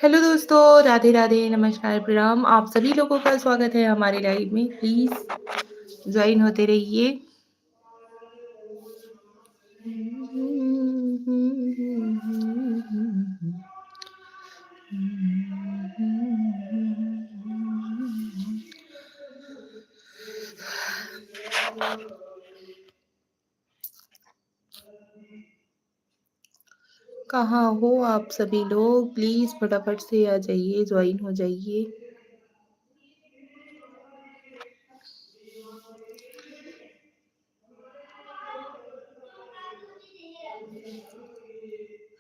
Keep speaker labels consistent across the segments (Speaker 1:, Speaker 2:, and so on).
Speaker 1: Hello दोस्तों, राधे राधे, नमस्कार, प्रणाम। आप सभी लोगों का स्वागत है हमारे लाइव में। प्लीज़ जॉइन होते रहिए। कहाँ हो आप सभी लोग? प्लीज़ फटाफट से आ जाइए, जॉइन हो जाइए।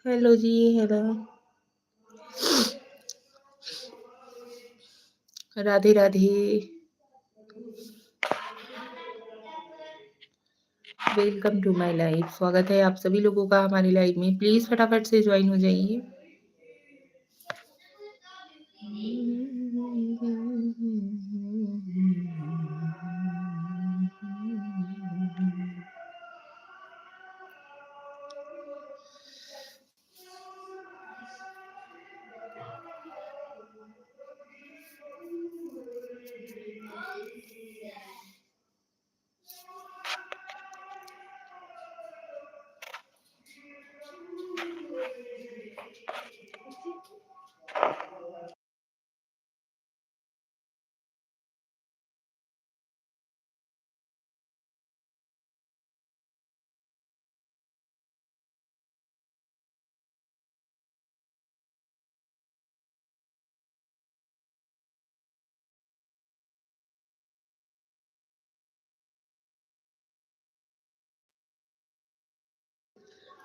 Speaker 1: हेलो जी, hello. Radhe Radhe. Welcome to my live. स्वागत है आप सभी लोगों का हमारी लाइव में। प्लीज़ फटाफट से ज्वाइन हो जाइए।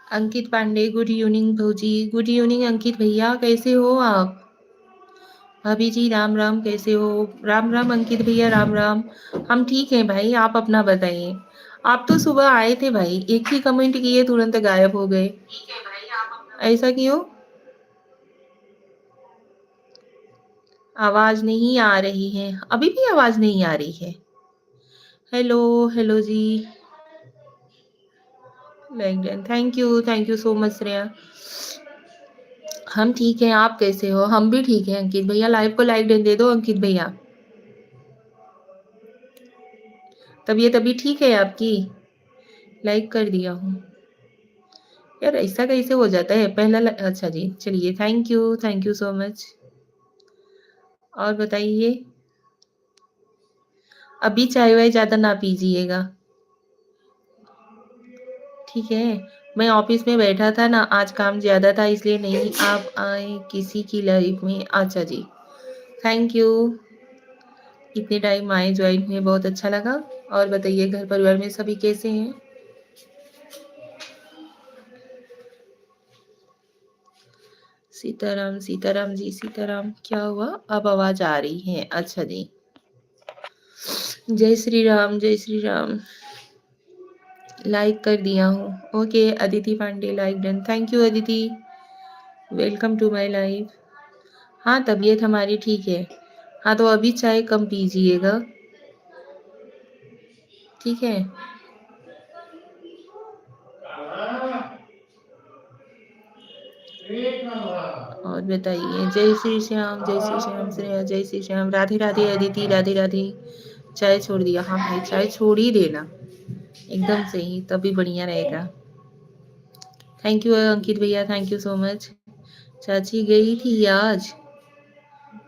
Speaker 1: अंकित पांडे, गुड इवनिंग भौजी। गुड इवनिंग अंकित भैया, कैसे हो आप? भाभी जी राम राम, कैसे हो? राम राम अंकित भैया, राम राम। हम ठीक हैं भाई, आप अपना बताइए। आप तो सुबह आए थे भाई, एक ही कमेंट किए तुरंत गायब हो गए। ऐसा क्यों? आवाज नहीं आ रही है, अभी भी आवाज नहीं आ रही है। हेलो, हेलो जी। Like done, thank you so much Shreya. हम ठीक हैं, आप कैसे हो? हम भी ठीक हैं अंकित भैया। लाइव को लाइक डन दे दो अंकित भैया। तबीयत अभी ठीक है आपकी? लाइक कर दिया हूँ। यार ऐसा कैसे हो जाता है? अच्छा जी, चलिए, थैंक यू सो मच। और बताइए। अभी चाय वाय ज़्यादा ना पीजिएगा, ठीक है? मैं ऑफिस में बैठा था ना, आज काम ज़्यादा था इसलिए नहीं आप आए किसी की लाइफ में। अच्छा जी, थैंक यू। इतने टाइम आए ज्वाइन हुए, बहुत अच्छा लगा। और बताइए, घर परिवार में सभी कैसे हैं? सीताराम सीताराम जी, सीताराम। क्या हुआ? अब आवाज आ रही है? अच्छा जी। जय श्री राम, जय श्री राम। लाइक कर दिया हूँ। Okay Aditi Pandey, like done. Thank you Aditi, welcome to my life. हाँ तबीयत हमारी ठीक है। हाँ तो अभी चाय कम पीजिएगा, ठीक है? और बताइए। जय श्री श्याम, जय श्री श्याम श्रेया, जय श्री श्याम। राधे राधे अदिति, राधे राधे। चाय छोड़ दिया? हाँ भाई, चाय छोड़ ही देना एकदम से ही, तभी बढ़िया रहेगा। थैंक यू अंकित भैया, थैंक यू सो मच। चाची गई थी आज?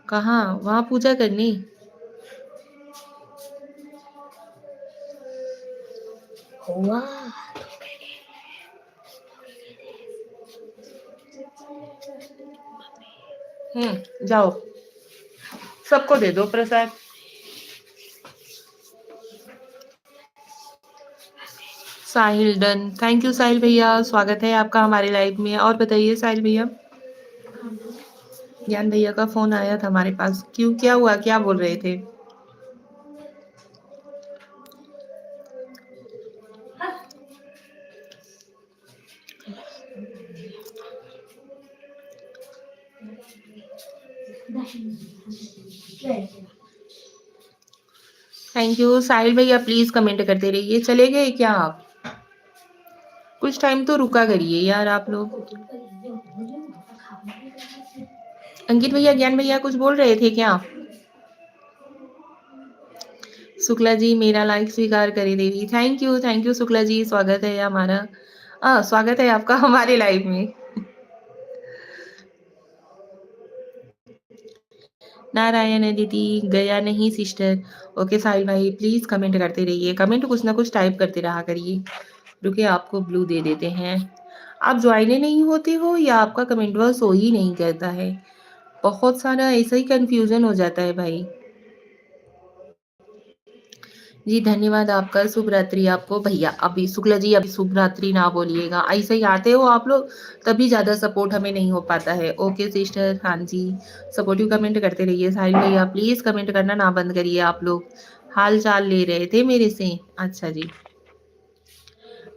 Speaker 1: कहाँ? वहाँ पूजा करने? वाह, जाओ सबको दे दो प्रसाद। साहिल डन, थैंक यू साहिल भैया, स्वागत है आपका हमारे लाइव में। और बताइए साहिल भैया। ज्ञान भैया का फोन आया था हमारे पास, क्यों, क्या हुआ, क्या बोल रहे थे? थैंक यू साहिल भैया, प्लीज कमेंट करते रहिए। चले गए क्या आप? कुछ टाइम तो रुका करिए यार आप लोग। अंकित भैया, ज्ञान भैया कुछ बोल रहे थे क्या? शुक्ला जी मेरा लाइक स्वीकार करी देवी। थैंक यू शुक्ला जी, स्वागत है हमारा, स्वागत है आपका हमारे लाइव में। नारायण दीदी गया नहीं सिस्टर। ओके साहिल भाई प्लीज कमेंट करते रहिए, कमेंट कुछ ना कुछ टाइप करते रहा करिए। रुके आपको ब्लू दे देते हैं। आप ज्वाइन नहीं होते हो या आपका कमेंट बॉक्स शो ही नहीं करता है? बहुत सारा ऐसा ही कंफ्यूजन हो जाता है भाई। जी धन्यवाद आपका, शुभ रात्रि आपको भैया। अभी शुक्ला जी अभी शुभ रात्रि ना बोलिएगा, ऐसे ही आते हो आप लोग तभी ज़्यादा सपोर्ट हमें नहीं हो पाता है। ओके सिस्टर, हाँ जी सपोर्टिव कमेंट करते रहिए। साहिल भैया प्लीज़ कमेंट करना ना बंद करिए। आप लोग हाल चाल ले रहे थे मेरे से, अच्छा जी।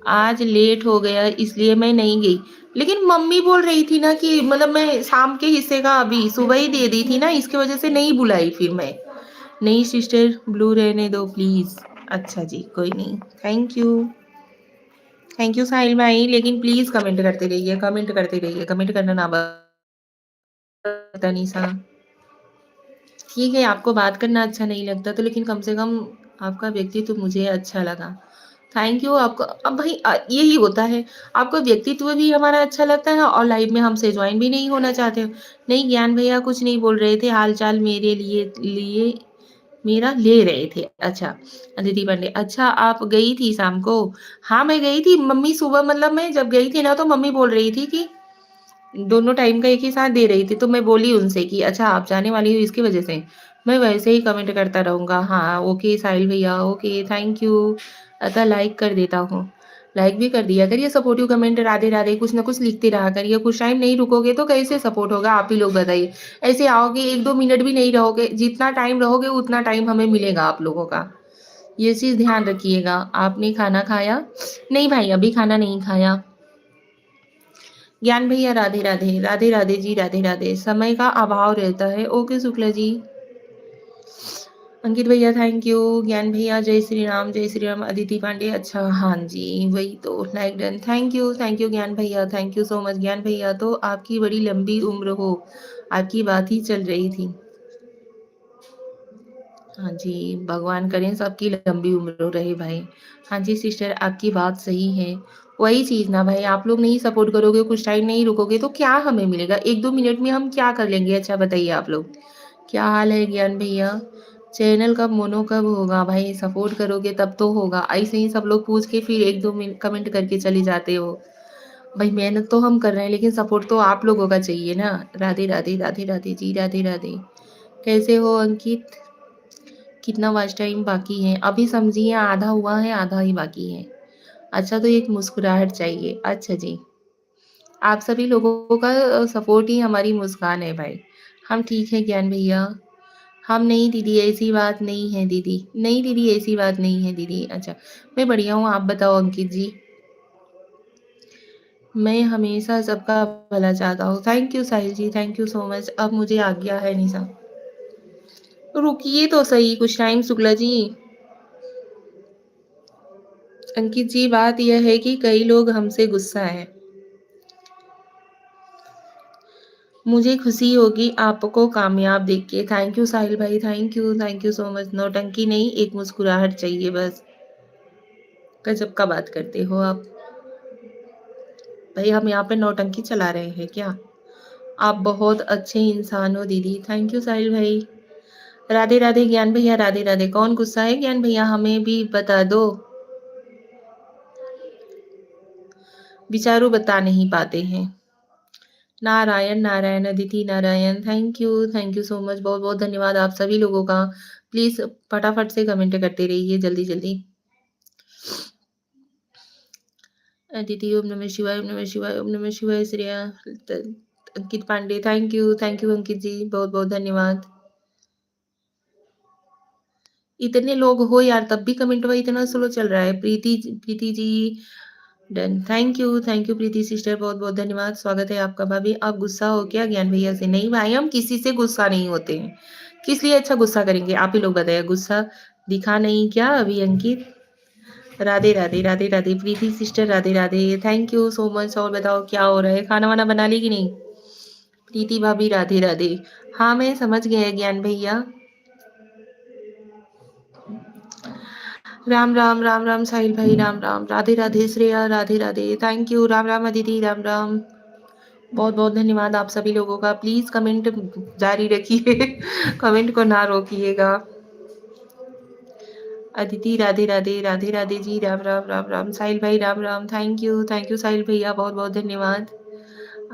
Speaker 1: आज लेट हो गया इसलिए मैं नहीं गई, लेकिन मम्मी बोल रही थी ना कि मतलब मैं शाम के हिस्से का अभी सुबह ही दे दी थी ना, इसकी वजह से नहीं बुलाई फिर मैं। नहीं सिस्टर ब्लू रहने दो प्लीज। अच्छा जी कोई नहीं, थैंक यू साहिल भाई, लेकिन प्लीज कमेंट करते रहिए, कमेंट करते रहिए, कमेंट करना ना बता निशा। ठीक है आपको बात करना अच्छा नहीं लगता तो, लेकिन कम से कम आपका व्यक्तित्व तो मुझे अच्छा लगा। थैंक यू आपको। अब भाई यही होता है, आपको व्यक्तित्व भी हमारा अच्छा लगता है और लाइव में हमसे ज्वाइन भी नहीं होना चाहते हो। नहीं ज्ञान भैया कुछ नहीं बोल रहे थे, हाल चाल मेरे लिए लिए मेरा ले रहे थे। अच्छा अदिति पांडे, अच्छा आप गई थी शाम को? हाँ मैं गई थी, मम्मी सुबह मतलब मैं जब गई थी ना तो मम्मी बोल रही थी कि दोनों टाइम का एक ही साथ दे रही थी, तो मैं बोली उनसे कि अच्छा आप जाने वाली हो इसकी वजह से मैं वैसे ही कमेंट करता रहूँगा। हाँ ओके साहिल भैया, ओके थैंक यू। अतः लाइक कर देता हूँ, लाइक भी कर दिया करिए, सपोर्टिव कमेंट राधे राधे कुछ ना कुछ लिखते रहा करिए। कुछ टाइम नहीं रुकोगे तो कैसे सपोर्ट होगा, आप ही लोग बताइए। ऐसे आओगे 1-2 मिनट भी नहीं रहोगे, जितना टाइम रहोगे उतना टाइम हमें मिलेगा आप लोगों का, ये चीज़ ध्यान रखिएगा। आपने खाना खाया? नहीं भाई अभी खाना नहीं खाया। ज्ञान भैया राधे राधे, राधे राधे जी, राधे राधे। समय का अभाव रहता है, ओके शुक्ला जी। अंकित भैया थैंक यू। ज्ञान भैया जय श्री राम। अदिति पांडे अच्छा हाँ जी वही तो, like done. Thank you Gyan भैया, थैंक यू सो मच। ज्ञान भैया तो आपकी बड़ी लंबी उम्र हो, आपकी बात ही चल रही थी। हाँ जी भगवान करें सबकी लंबी उम्र रहे भाई। हाँ जी सिस्टर आपकी बात सही है, वही चीज़ ना भाई, आप लोग नहीं सपोर्ट करोगे, कुछ टाइम नहीं रुकोगे तो क्या हमें मिलेगा? 1-2 मिनट में हम क्या कर लेंगे? अच्छा बताइए आप लोग। क्या हाल है ज्ञान भैया? चैनल कब मोनो कब होगा? भाई सपोर्ट करोगे तब तो होगा, ऐसे ही सब लोग पूछ के फिर 1-2 मिनट कमेंट करके चले जाते हो। भाई मेहनत तो हम कर रहे हैं लेकिन सपोर्ट तो आप लोगों का चाहिए ना। राधे राधे, राधे राधे जी, राधे राधे। कैसे हो अंकित? कितना वॉच टाइम बाकी है? अभी समझिए आधा हुआ है, आधा ही बाकी है। अच्छा तो एक मुस्कुराहट चाहिए। अच्छा जी आप सभी लोगों का सपोर्ट ही हमारी मुस्कान है भाई। हम ठीक है ज्ञान भैया। हम नहीं दीदी ऐसी बात नहीं है दीदी, नहीं दीदी ऐसी बात नहीं है दीदी। अच्छा मैं बढ़िया हूँ, आप बताओ अंकित जी। मैं हमेशा सबका भला चाहता हूँ। Thank you Sahil ji, thank you so much. अब मुझे आ गया है निशा, रुकिए तो सही कुछ टाइम शुक्ला जी। अंकित जी बात यह है कि कई लोग हमसे गुस्सा हैं। मुझे खुशी होगी आपको कामयाब देख के। थैंक यू साहिल भाई, थैंक यू सो मच। नौटंकी नहीं, एक मुस्कुराहट चाहिए बस। गजब का बात करते हो आप भाई, हम यहाँ पे नौटंकी चला रहे हैं क्या? आप बहुत अच्छे इंसान हो दीदी। थैंक यू साहिल भाई। राधे राधे ज्ञान भैया, राधे राधे। कौन गुस्सा है ज्ञान भैया, हमें भी बता दो। विचारू बता नहीं पाते हैं। Narayan Narayan, Aditi Narayan. Thank you so much, बहुत बहुत धन्यवाद आप सभी लोगों का। प्लीज फटाफट से कमेंट करते रहिए जल्दी जल्दी। अदिति ओम नमः शिवाय, ओम नमः शिवाय, ओम नमः शिवाय। श्रेया अंकित पांडे थैंक यू अंकित जी, बहुत बहुत धन्यवाद। इतने लोग हो यार तब भी कमेंट में इतना स्लो चल रहा है। Preeti ji done. Thank you Preeti sister, बहुत बहुत धन्यवाद, स्वागत है आपका। भाभी आप गुस्सा हो क्या ज्ञान भैया से? नहीं भाई हम किसी से गुस्सा नहीं होते हैं, किस लिए अच्छा गुस्सा करेंगे? आप ही लोग बताइए। गुस्सा दिखा नहीं क्या अभी Ankit? Radhe Radhe, Radhe Radhe Preeti sister, Radhe Radhe. Thank you so much. और बताओ क्या हो रहा है, खाना वाना बना ली कि नहीं? प्रीति भाभी राधे राधे। हाँ, मैं समझ गया ज्ञान भैया। राम राम राम राम साहिल भाई, राम राम, राधे राधे श्रेया, राधे राधे, थैंक यू, राम राम अदिति, राम राम, बहुत बहुत धन्यवाद आप सभी लोगों का। प्लीज कमेंट जारी रखिए कमेंट को ना रोकिएगा। अदिति राधे राधे, राधे राधे जी, राम राम राम राम, साहिल भाई राम राम, थैंक यू साहिल भैया, बहुत बहुत धन्यवाद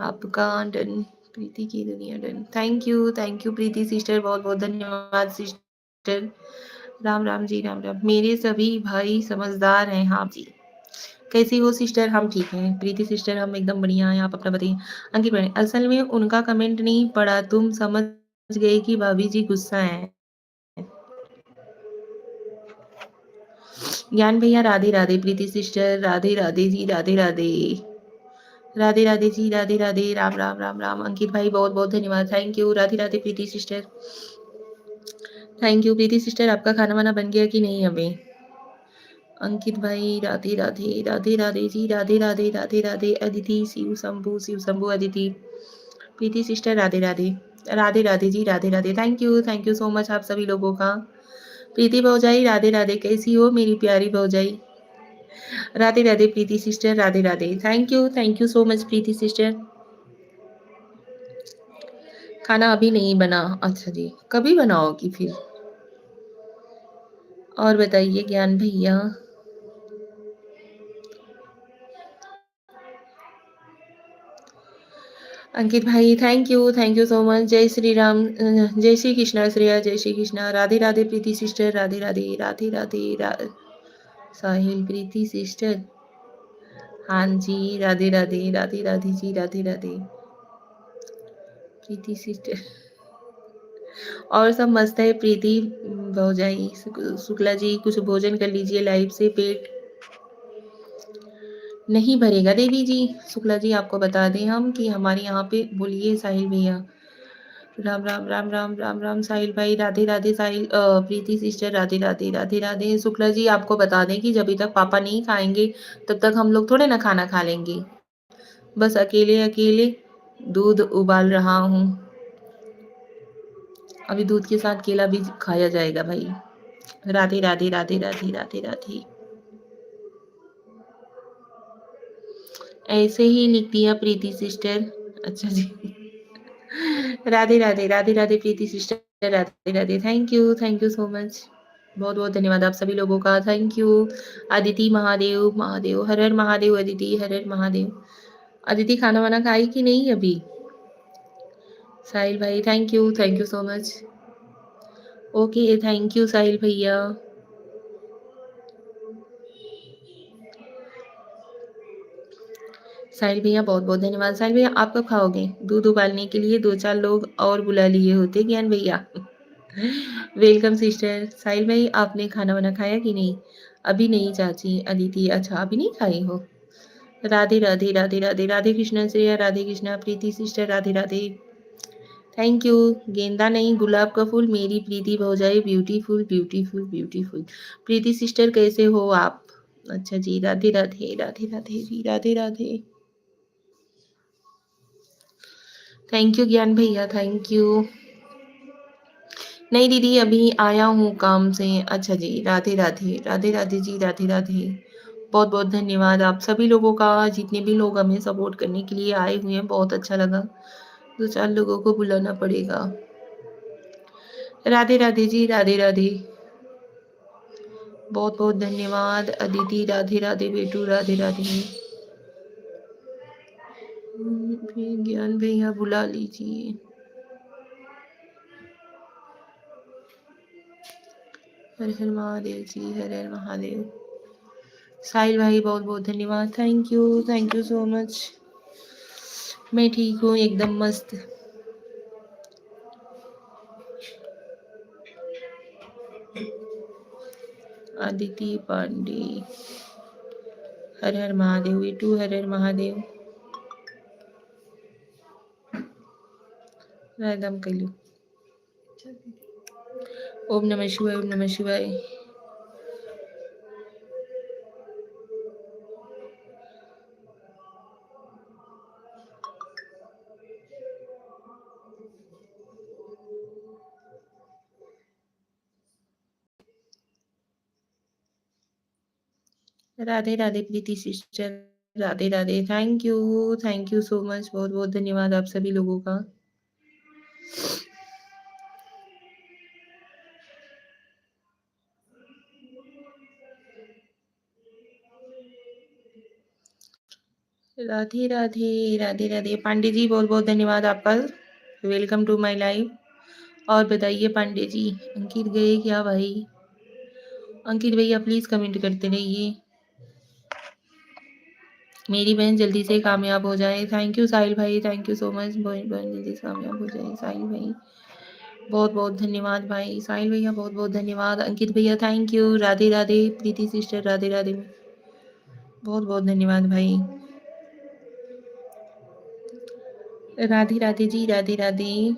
Speaker 1: आपका। डन, प्रीति की दुनिया done, thank you Preeti sister, बहुत बहुत धन्यवाद सिस्टर। राम राम जी, राम राम, मेरे सभी भाई समझदार हैं। हाँ जी, कैसी हो सिस्टर? हम ठीक हैं प्रीति सिस्टर, हम एकदम बढ़िया हैं। आप अपना बताइए। अंकित भाई, असल में उनका कमेंट नहीं पढ़ा, तुम समझ गए कि भाभी जी गुस्सा है। ज्ञान भैया राधे राधे, प्रीति सिस्टर राधे राधे जी, राधे राधे, राधे राधे जी, राधे राधे, राम राम राम राम, अंकित भाई बहुत बहुत धन्यवाद, thank you, Radhe Radhe Preeti sister, thank you Preeti sister. आपका खाना वाना बन गया कि नहीं अभी? अंकित भाई Radhe Radhe, Radhe Radhe ji, Radhe Radhe, Radhe Radhe, Aditi, Shiv Shambhu Aditi, Preeti sister Radhe Radhe, Radhe Radhe ji, Radhe Radhe, thank you so much आप सभी लोगों का। प्रीति भौजाई राधे राधे, कैसी हो मेरी प्यारी भौजाई? Radhe Radhe Preeti sister, Radhe Radhe, thank you so much Preeti sister. खाना अभी नहीं बना? अच्छा जी, कभी बनाओगी फिर? और बताइए ज्ञान भैया। अंकित भाई थैंक यू सो मच। जय श्री राम, जय श्री कृष्णा श्रेया, जय श्री कृष्णा, राधे राधे प्रीति सिस्टर, राधे राधे, राधे राधे साहिल प्रीति सिस्टर, हाँ जी, राधे राधे, राधे राधे जी, राधे राधे प्रीति सिस्टर, और सब मस्त है। प्रीति भौजाई, शुक्ला जी कुछ भोजन कर लीजिए, लाइव से पेट नहीं भरेगा। देवी जी, शुक्ला जी आपको बता दें हम कि हमारे यहाँ पे, बोलिए साहिल भैया, राम राम राम राम राम राम, साहिल भाई राधे राधे, साहिल प्रीति सिस्टर राधे राधे, राधे राधे, शुक्ला जी आपको बता दें कि जब तक पापा नहीं खाएंगे तब तक हम लोग थोड़े ना खाना खा लेंगे। बस अकेले अकेले दूध उबाल रहा हूँ, अभी दूध के साथ केला भी खाया जाएगा भाई। राधे राधे, राधे राधे, राधे राधे, ऐसे ही लिखती है प्रीति सिस्टर। अच्छा जी, Radhe Radhe, Radhe Radhe Preeti sister, Radhe Radhe, thank you so much, बहुत बहुत धन्यवाद आप सभी लोगों का, थैंक यू। अदिति महादेव, महादेव, हर हर महादेव, अदिति हर हर महादेव। अदिति खाना वाना खाई कि नहीं अभी? साहिल भाई thank you so much. Okay, thank you Sahil भैया। साहिल भैया बहुत बहुत धन्यवाद। साहिल भैया आप कब खाओगे? दूध उबालने के लिए दो चार लोग और बुला लिए होते ज्ञान भैया। Welcome sister. साहिल भाई आपने खाना वाना खाया कि नहीं? अभी नहीं चाची। अदिति, अच्छा अभी नहीं खाई हो। Radhe Radhe, Radhe Radhe, Radhe Krishna Shreya, Radhe Krishna, Preeti sister Radhe Radhe, thank you. गेंदा नहीं गुलाब का फूल, मेरी प्रीति भौजाई beautiful beautiful beautiful. Preeti sister कैसे हो आप? अच्छा जी, राधे राधे, राधे राधे जी, राधे राधे, थैंक यू ज्ञान भैया, थैंक यू। नहीं दीदी, अभी आया हूँ काम से। अच्छा जी, राधे राधे, राधे राधे जी, राधे राधे, बहुत बहुत धन्यवाद आप सभी लोगों का, जितने भी लोग हमें सपोर्ट करने के लिए आए हुए हैं, बहुत अच्छा लगा। दो चार लोगों को बुलाना पड़ेगा। राधे राधे जी, राधे राधे, बहुत बहुत धन्यवाद। अदिति राधे राधे, बेटू राधे राधे, ज्ञान भैया बुला लीजिए। हर हर महादेव जी, हर हर महादेव। साहिल भाई बहुत बहुत धन्यवाद, थैंक यू सो मच। मैं ठीक हूँ एकदम मस्त। अदिति पांडे, हर हर महादेव, बेटू हर हर महादेव, राधम कलू, ओम नमः शिवाय, ओम नमः शिवाय। Radhe Radhe Preeti sister, Radhe Radhe. Thank you so much, बहुत बहुत धन्यवाद आप सभी लोगों का। राधे राधे राधे राधे। पांडे जी बहुत बहुत धन्यवाद आपका, वेलकम टू माय लाइव। और बताइए पांडे जी, अंकित गए क्या भाई? अंकित भैया प्लीज कमेंट करते रहिए, मेरी बहन जल्दी से कामयाब हो जाए। थैंक यू साहिल भाई, थैंक यू सो मच। बहन जल्दी से कामयाब हो जाए साहिल भाई, बहुत बहुत धन्यवाद भाई। साहिल भैया बहुत बहुत धन्यवाद। अंकित भैया thank you. Radhe Radhe Preeti sister, Radhe Radhe, बहुत बहुत धन्यवाद भाई। राधे राधे जी, राधे राधे।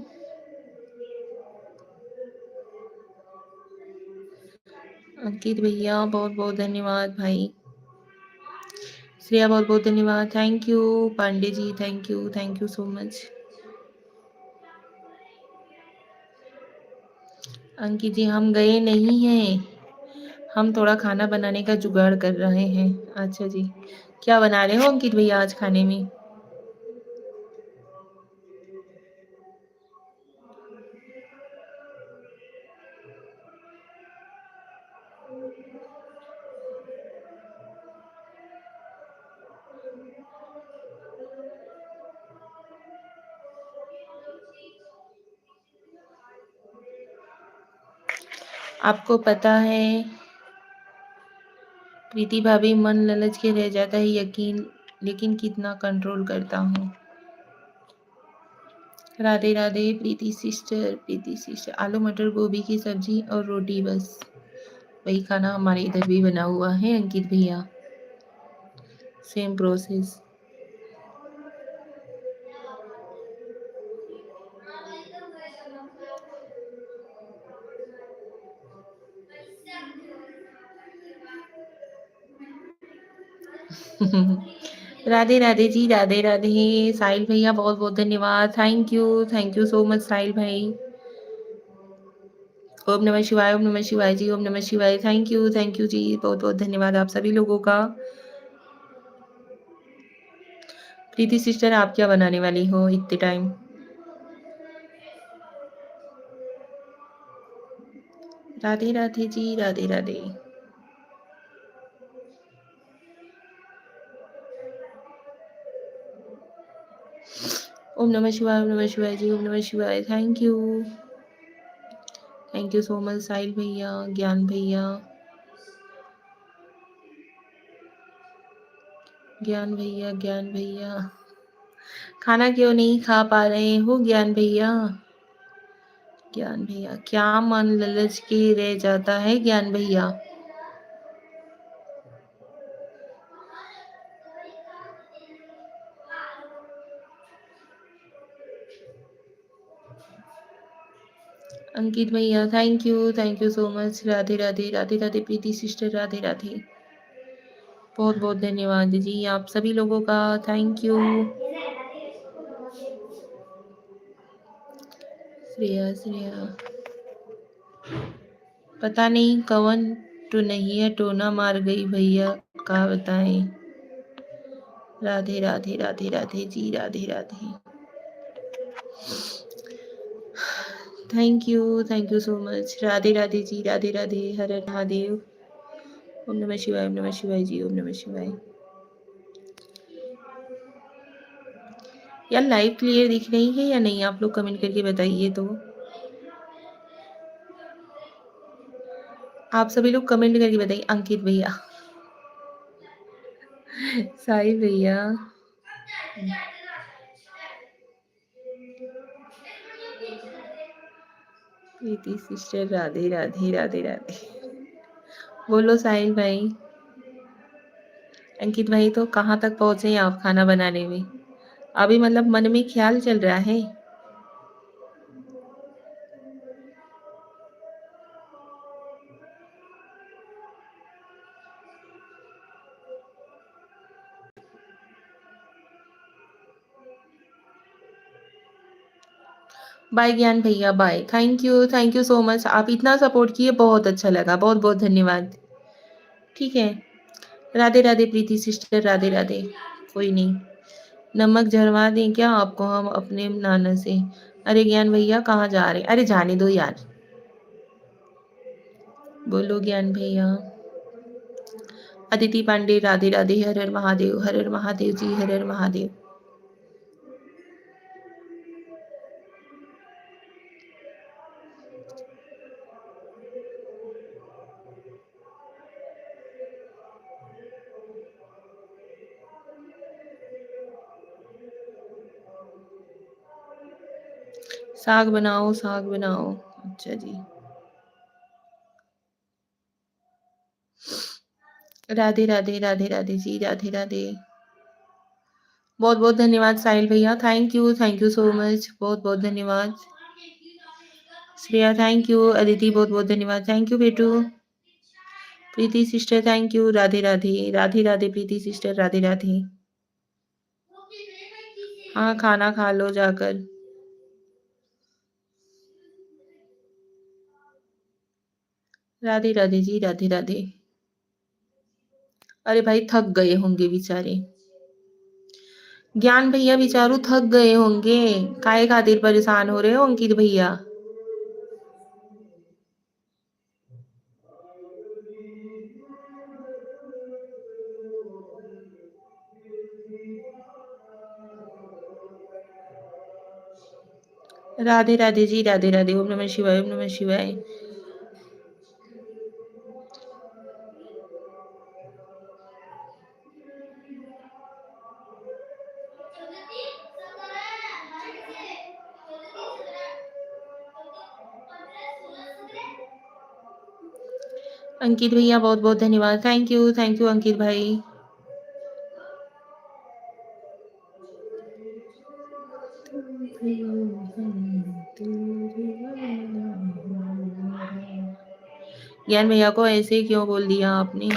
Speaker 1: अंकित भैया बहुत बहुत धन्यवाद भाई। श्रेया बहुत बहुत धन्यवाद, thank you. Pandey ji thank you so much. Ankit ji हम गए नहीं हैं, हम थोड़ा खाना बनाने का जुगाड़ कर रहे हैं। अच्छा जी, क्या बना रहे हो अंकित भैया आज खाने में? आपको पता है प्रीति भाभी, मन ललच के रह जाता है यकीन, लेकिन कितना कंट्रोल करता हूँ। राधे राधे प्रीति सिस्टर, प्रीति सिस्टर। आलू मटर गोभी की सब्जी और रोटी, बस वही खाना हमारे इधर भी बना हुआ है अंकित भैया, सेम प्रोसेस। राधे राधे जी, राधे राधे। साहिल भैया बहुत बहुत धन्यवाद, थैंक यू सो मच साहिल भाई। ओम नमः शिवाय, ओम नमः शिवाय जी, ओम नमः शिवाय। थैंक यू जी, बहुत बहुत धन्यवाद आप सभी लोगों का। प्रीति सिस्टर आप क्या बनाने वाली हो इतने टाइम? राधे राधे जी, राधे राधे। ओम नमः शिवाय, ओम नमः शिवाय जी, ओम नमः शिवाय। थैंक यू सो मच साहिल भैया, ज्ञान भैया, ज्ञान भैया। खाना क्यों नहीं खा पा रहे हो ज्ञान भैया? ज्ञान भैया क्या मन ललच के रह जाता है ज्ञान भैया? अंकित भैया thank you so much. Radhe Radhe, Radhe Radhe Preeti sister, Radhe Radhe, बहुत बहुत धन्यवाद जी आप सभी लोगों का, थैंक यू। श्रेया श्रेया, पता नहीं कवन तो नहीं है, टोना मार गई भैया, का बताएं। Radhe Radhe, Radhe Radhe ji, Radhe Radhe. Thank you so much. Radhe Radhe ji, Radhe Radhe, Har Har Mahadev. ओम नमः शिवाय, ओम नमः शिवाय जी, ओम नमः शिवाय। यार लाइव क्लियर दिख रही है या नहीं, आप लोग कमेंट करके बताइए तो। आप सभी लोग कमेंट करके बताइए। अंकित भैया, साई भैया, प्रीति सिस्टर, राधे राधे, राधे राधे। बोलो साहिल भाई। अंकित भाई तो कहाँ तक पहुंचे हैं आप खाना बनाने में? अभी मतलब मन में ख्याल चल रहा है। बाय ज्ञान भैया, bye. Thank you so much. आप इतना सपोर्ट किए, बहुत अच्छा लगा, बहुत बहुत धन्यवाद। ठीक है, राधे राधे प्रीति सिस्टर, राधे राधे। कोई नहीं, नमक झरवा दें क्या आपको हम अपने नाना से? अरे ज्ञान भैया कहाँ जा रहे? अरे जाने दो यार। बोलो ज्ञान भैया। अदिति पांडे, राधे राधे, हर हर महादेव, हर हर महादेव जी, हर हर महादेव। साग बनाओ, साग बनाओ। अच्छा जी। राधे राधे, राधे राधे जी, राधे राधे। बहुत बहुत धन्यवाद साहिल भैया, थैंक यू सो मच, बहुत बहुत धन्यवाद। श्रेया थैंक यू, अदिति बहुत बहुत धन्यवाद, थैंक यू बेटू। Preeti sister thank you, Radhe Radhe, Radhe Radhe Preeti sister, Radhe Radhe. हाँ खाना खा लो जाकर। राधे राधे जी, राधे राधे। अरे भाई थक गए होंगे बेचारे। ज्ञान भैया बेचारू थक गए होंगे, काहे खातिर परेशान हो रहे हो अंकित भैया? राधे राधे जी, राधे राधे, ओम नमः शिवाय, ओम नमः शिवाय। अंकित भैया बहुत बहुत धन्यवाद, थैंक यू अंकित भाई। ज्ञान भैया को ऐसे क्यों बोल दिया आपने?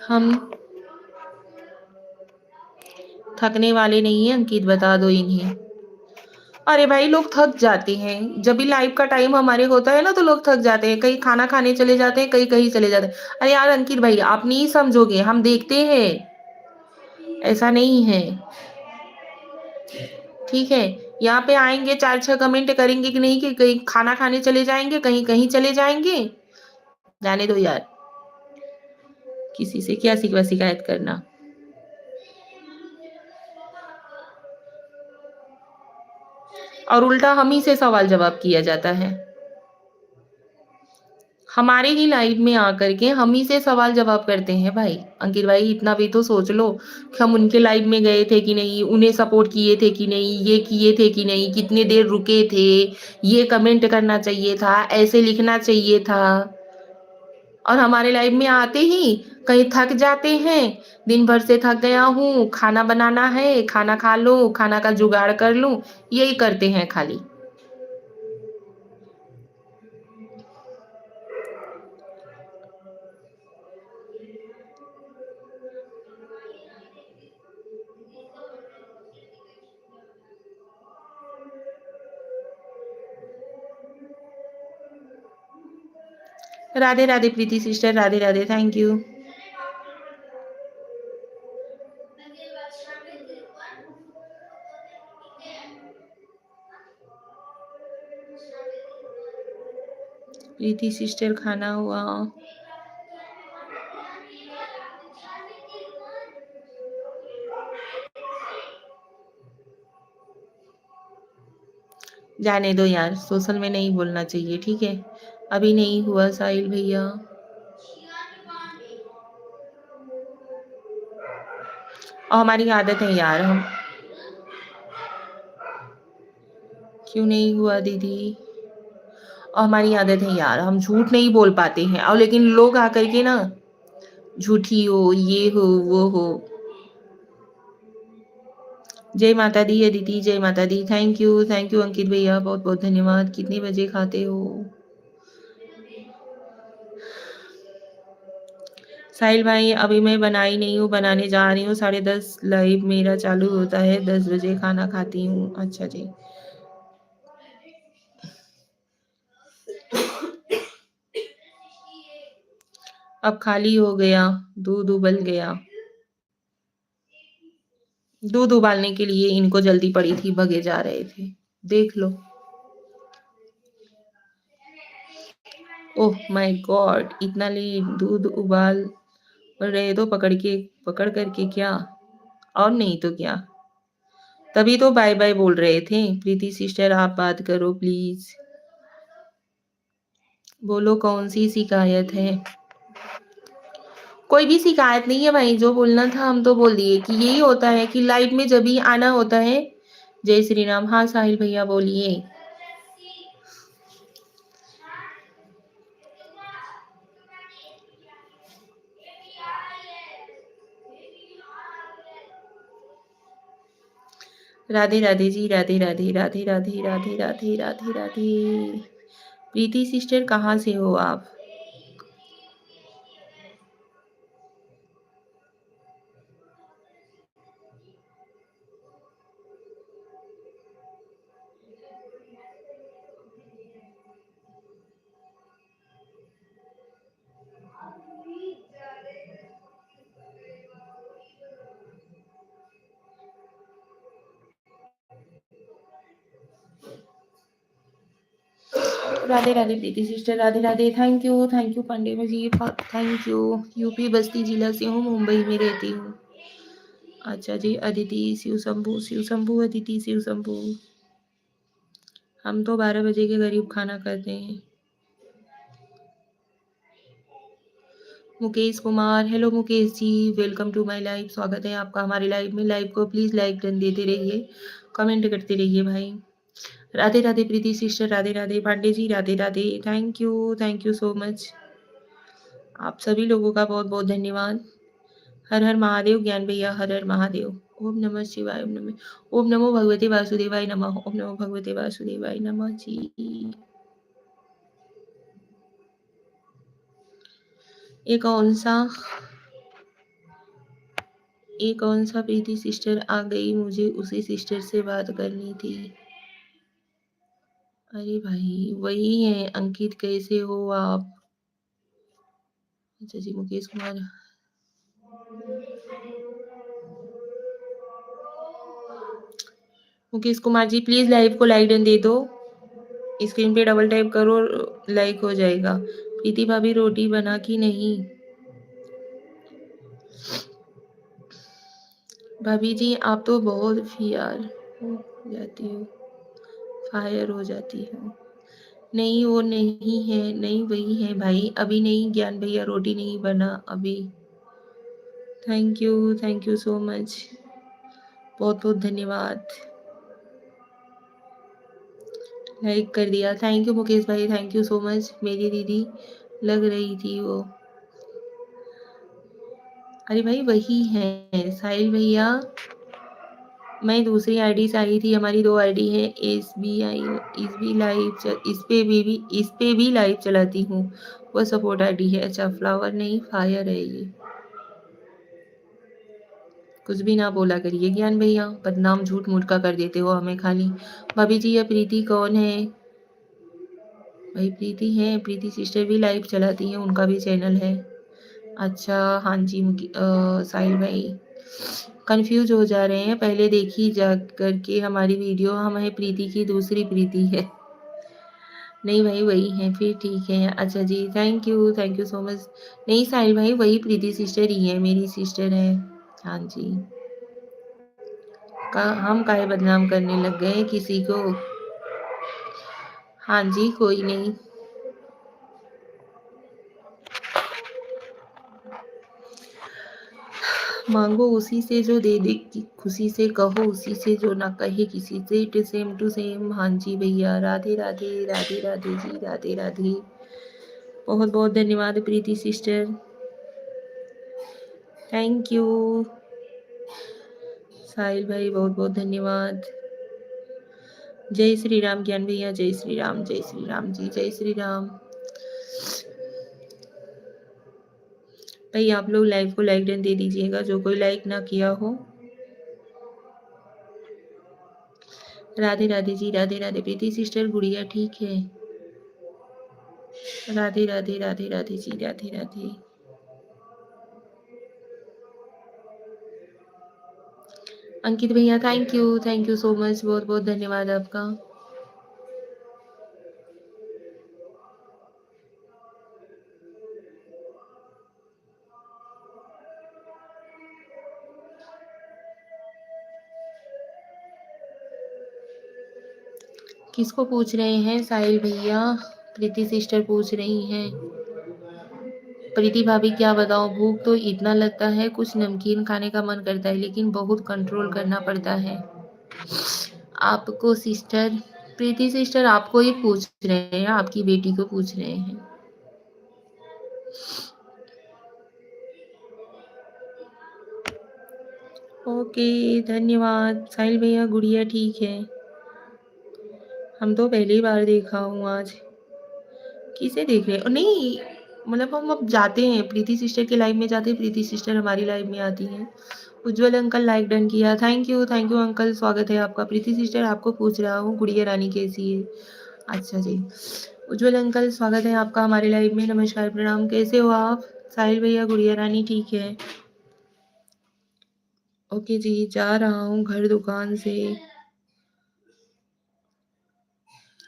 Speaker 1: हम थकने वाले नहीं है अंकित, बता दो इन्हें। अरे भाई लोग थक जाते हैं, जब भी लाइव का टाइम हमारे होता है ना तो लोग थक जाते हैं, कहीं खाना खाने चले जाते हैं, कहीं कहीं चले जाते हैं। अरे यार अंकित भाई आप नहीं समझोगे, हम देखते हैं, ऐसा नहीं है। ठीक है, यहाँ पे आएंगे 4-6 कमेंट करेंगे कि नहीं कि कहीं खाना खाने चले जाएंगे, कहीं कहीं चले जाएंगे। जाने दो यार, किसी से क्या सिकवा शिकायत करना। और उल्टा हम ही से सवाल जवाब किया जाता है, हमारे ही लाइव में आकर के हम ही से सवाल जवाब करते हैं। भाई अंकित भाई इतना भी तो सोच लो कि हम उनके लाइव में गए थे कि नहीं, उन्हें सपोर्ट किए थे कि नहीं, ये किए थे कि नहीं, कितने देर रुके थे, ये कमेंट करना चाहिए था, ऐसे लिखना चाहिए था। और हमारे लाइव में आते ही कहीं थक जाते हैं, दिन भर से थक गया हूँ, खाना बनाना है, खाना खा लूँ, खाना का जुगाड़ कर लूँ, यही करते हैं खाली। Radhe Radhe Preeti sister, Radhe Radhe, thank you. Preeti sister खाना हुआ? जाने दो यार, सोशल में नहीं बोलना चाहिए, ठीक है? अभी नहीं हुआ साहिल भैया। और हमारी आदत है यार, हम क्यों नहीं हुआ दीदी? और हमारी आदत है यार, हम झूठ नहीं बोल पाते हैं, और लेकिन लोग आकर के ना झूठी हो, ये हो, वो हो। जय माता दी अदिति, जय माता दी, थैंक यू अंकित भैया, बहुत बहुत धन्यवाद। कितने बजे खाते हो? साहिल भाई अभी मैं बनाई नहीं हूँ, बनाने जा रही हूँ, 10:30 लाइव मेरा चालू होता है, 10 बजे खाना खाती हूँ। अच्छा जी। अब खाली हो गया, दूध उबल गया। दूध उबालने के लिए इनको जल्दी पड़ी थी, भगे जा रहे थे। देख लो। ओह माय गॉड, इतना लेट दूध उबाल रहे तो पकड़ करके क्या, और नहीं तो क्या। तभी तो बाय बाय बोल रहे थे। प्रीति सिस्टर आप बात करो प्लीज। बोलो कौन सी शिकायत है। कोई भी शिकायत नहीं है भाई, जो बोलना था हम तो बोल दिए कि यही होता है कि लाइव में जब भी आना होता है। जय श्री राम। हाँ साहिल भैया बोलिए। राधे राधे जी, राधे राधे राधे राधे राधे राधे राधे राधे। प्रीति सिस्टर कहाँ से हो आप। Radhe Radhe Preeti sister, Radhe Radhe. Thank you Pandey ji, thank you. UP Basti जिला से हूँ, मुंबई में रहती हूँ। अच्छा जी। अदिति शिव शंभू अदिति शिव शंभू। हम तो 12 बजे के करीब खाना करते हैं। Mukesh Kumar, hello Mukesh ji, welcome to my live. स्वागत है आपका हमारे लाइव में। लाइव को प्लीज लाइक कर देते रहिए, कमेंट करते रहिए भाई। Radhe Radhe Preeti sister, Radhe Radhe Pandey ji, Radhe Radhe. Thank you so much. आप सभी लोगों का बहुत बहुत धन्यवाद। हर हर महादेव ज्ञान भैया, हर हर महादेव। ओम नमः शिवाय, ओम नमो भगवते वासुदेवाय नमः, ओम नमो भगवते वासुदेवाय नमः जी। ये कौन सा प्रीति सिस्टर आ गई, मुझे उसी सिस्टर से बात करनी थी। अरे भाई वही है अंकित, कैसे हो आप। अच्छा जी। मुकेश कुमार, मुकेश कुमार जी प्लीज लाइव को लाइक दे दो। स्क्रीन पे डबल टैप करो, लाइक हो जाएगा। प्रीति भाभी रोटी बना कि नहीं। भाभी जी आप तो बहुत फियर हो जाती हो, फायर हो जाती हो। नहीं वो नहीं है, नहीं वही है भाई, अभी नहीं ज्ञान भैया, रोटी नहीं बना अभी। थैंक यू सो मच, बहुत बहुत धन्यवाद। लाइक कर दिया, थैंक यू मुकेश भाई, थैंक यू सो मच। मेरी दीदी लग रही थी वो। अरे भाई वही है साहिल भैया, मैं दूसरी आईडी से आई थी। हमारी 2 आईडी है, एसबीआई, इस पे भी लाइव चलाती हूँ। वो सपोर्ट आईडी है। अच्छा फ्लावर नहीं फायर है ये। कुछ भी ना बोला करिए ज्ञान भैया, बदनाम झूठ मूठ का कर देते हो हमें खाली। भाभी जी ये प्रीति कौन है। भाई प्रीति है, प्रीति सिस्टर भी लाइव चलाती हैं, उनका भी चैनल है। अच्छा हाँ जी। साहिल भाई कंफ्यूज हो जा रहे हैं, पहले देखी जा करके हमारी वीडियो, हमें प्रीति की दूसरी प्रीति है। नहीं भाई वही है, फिर ठीक है। अच्छा जी। Thank you so much. नहीं साहिल भाई वही प्रीति सिस्टर ही है, मेरी सिस्टर है। हाँ जी। हम काहे बदनाम करने लग गए किसी को। हाँ जी कोई नहीं। मांगो उसी से जो दे दे, खुशी से कहो उसी से जो ना कहे किसी से। It same to same. हाँ जी भैया, राधे राधे राधे राधे जी, राधे राधे। बहुत बहुत धन्यवाद प्रीति सिस्टर, थैंक यू। साहिल भाई बहुत बहुत धन्यवाद। जय श्री राम ज्ञान भैया, जय श्री राम, जय श्री राम जी, जय श्री राम। भाई आप लोग लाइव को लाइक डन दे दीजिएगा, जो कोई लाइक ना किया हो। राधे राधे जी, राधे राधे प्रीति सिस्टर, गुड़िया ठीक है। राधे राधे राधे राधे जी, राधे राधे। अंकित भैया थैंक यू सो मच, बहुत-बहुत धन्यवाद आपका। किसको पूछ रहे हैं? साहिल भैया, प्रीति सिस्टर पूछ रही हैं। प्रीति भाभी क्या बताऊँ, भूख तो इतना लगता है, कुछ नमकीन खाने का मन करता है, लेकिन बहुत कंट्रोल करना पड़ता है। आपको सिस्टर, प्रीति सिस्टर आपको ही पूछ रहे हैं, आपकी बेटी को पूछ रहे हैं। ओके, धन्यवाद। साहिल भैया, गुड़िया ठीक है? हम तो पहली बार देखा हूँ आज। किसे देख रहे हो? नहीं, मतलब हम अब जाते हैं, प्रीति सिस्टर के लाइव में जाते हैं, प्रीति सिस्टर हमारी लाइव में आती हैं। उज्जवल अंकल लाइक डन किया, थैंक यू अंकल, स्वागत है आपका। प्रीति सिस्टर आपको पूछ रहा हूँ, गुड़िया रानी कैसी है? अच्छा जी, उज्जवल अंकल स्वागत है आपका हमारे लाइव में, नमस्कार प्रणाम, कैसे हो आप? साहिल भैया, गुड़िया रानी ठीक है? ओके जी, जा रहा हूँ घर दुकान से।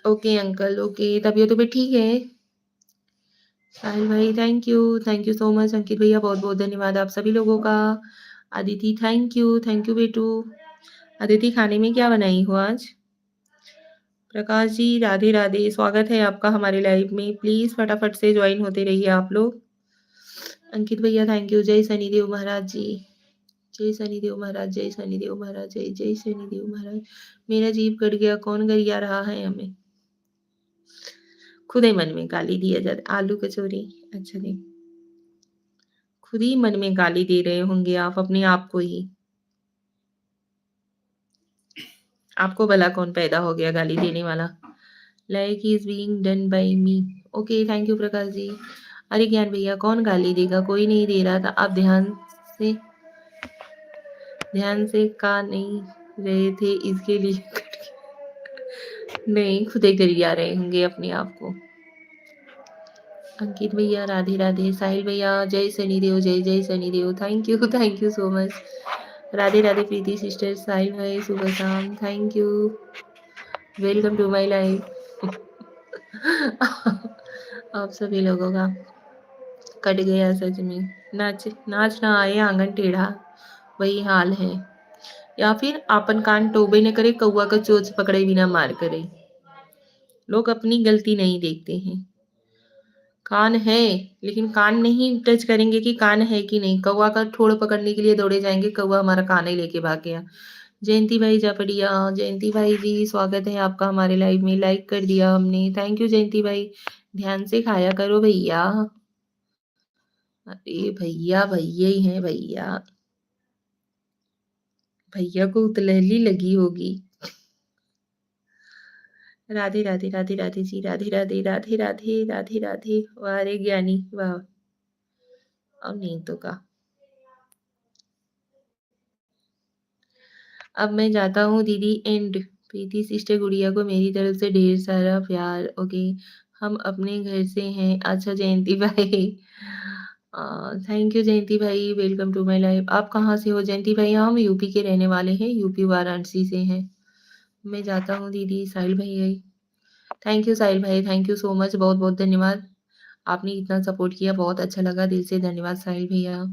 Speaker 1: ओके अंकल, ओके, तबीयत तो ठीक है? साहिल भाई, थैंक यू सो मच। अंकित भैया, बहुत बहुत धन्यवाद आप सभी लोगों का। अदिति, थैंक यू बेटू। अदिति, खाने में क्या बनाई हो आज? प्रकाश जी, राधे राधे, स्वागत है आपका हमारे लाइव में, प्लीज फटाफट से ज्वाइन होते रहिए आप लोग। अंकित भैया, थैंक यू। जय शनिदेव महाराज जी, जय शनिदेव महाराज, जय शनिदेव महाराज, जय जय शनिदेव महाराज। मेरा जीभ कट गया, कौन गरिया रहा है हमें? खुद ही मन में गाली दिया जाता, आलू कचौरी, अच्छा जी, खुद ही मन में गाली दे रहे होंगे आप अपने आप को ही। आपको भला कौन पैदा हो गया गाली देने वाला? Like is being done by me. Okay, thank you Prakash ji. अरे ज्ञान भैया, कौन गाली देगा? कोई नहीं दे रहा था, आप से ध्यान से का नहीं रहे थे इसके लिए नहीं, खुद ही गरिया रहे होंगे अपने आप को। अंकित भैया, राधे राधे। साहिल भैया, जय शनिदेव, जय जय Shanidev, thank you so much. Radhe Radhe Preeti sister, Sahil भाई शुभ शाम, thank you, welcome to my life. आप सभी लोगों का कट गया सच में। नाच नाच ना आए आंगन टेढ़ा, वही हाल है। या फिर आपन कान टोबे न करे, कौआ का चोच पकड़े बिना मार करे। लोग अपनी गलती नहीं देखते हैं। कान है, लेकिन कान नहीं टच करेंगे कि कान है कि नहीं। कौवा का ठोड़ पकड़ने के लिए दौड़े जाएंगे, कौवा हमारा कान ही लेके भाग गया। जयंती भाई जापड़िया, जयंती भाई जी स्वागत है आपका हमारे लाइव में, लाइक कर दिया हमने, थैंक यू जयंती भाई। ध्यान से खाया करो भैया। अरे भैया, भैया ही हैं भैया, भैया को उतलहली लगी होगी। राधे राधे, राधे राधे जी, राधे राधे, राधे राधे, राधे राधे। वाह रे ज्ञानी वाह। अब नहीं तो का, अब मैं जाता हूँ दीदी, एंड प्रीति सिस्टर, गुड़िया को मेरी तरफ से ढेर सारा प्यार। ओके, हम अपने घर से हैं। अच्छा जयंती भाई, थैंक यू जयंती भाई, वेलकम टू माय लाइफ। आप कहाँ से हो जयंती भाई? हम यूपी के रहने वाले हैं, यूपी वाराणसी से हैं। मैं जाता हूँ दीदी। साहिल भाई, थैंक यू साहिल भाई, थैंक यू सो मच, बहुत बहुत धन्यवाद। आपने इतना सपोर्ट किया, बहुत अच्छा लगा, दिल से धन्यवाद साहिल भैया।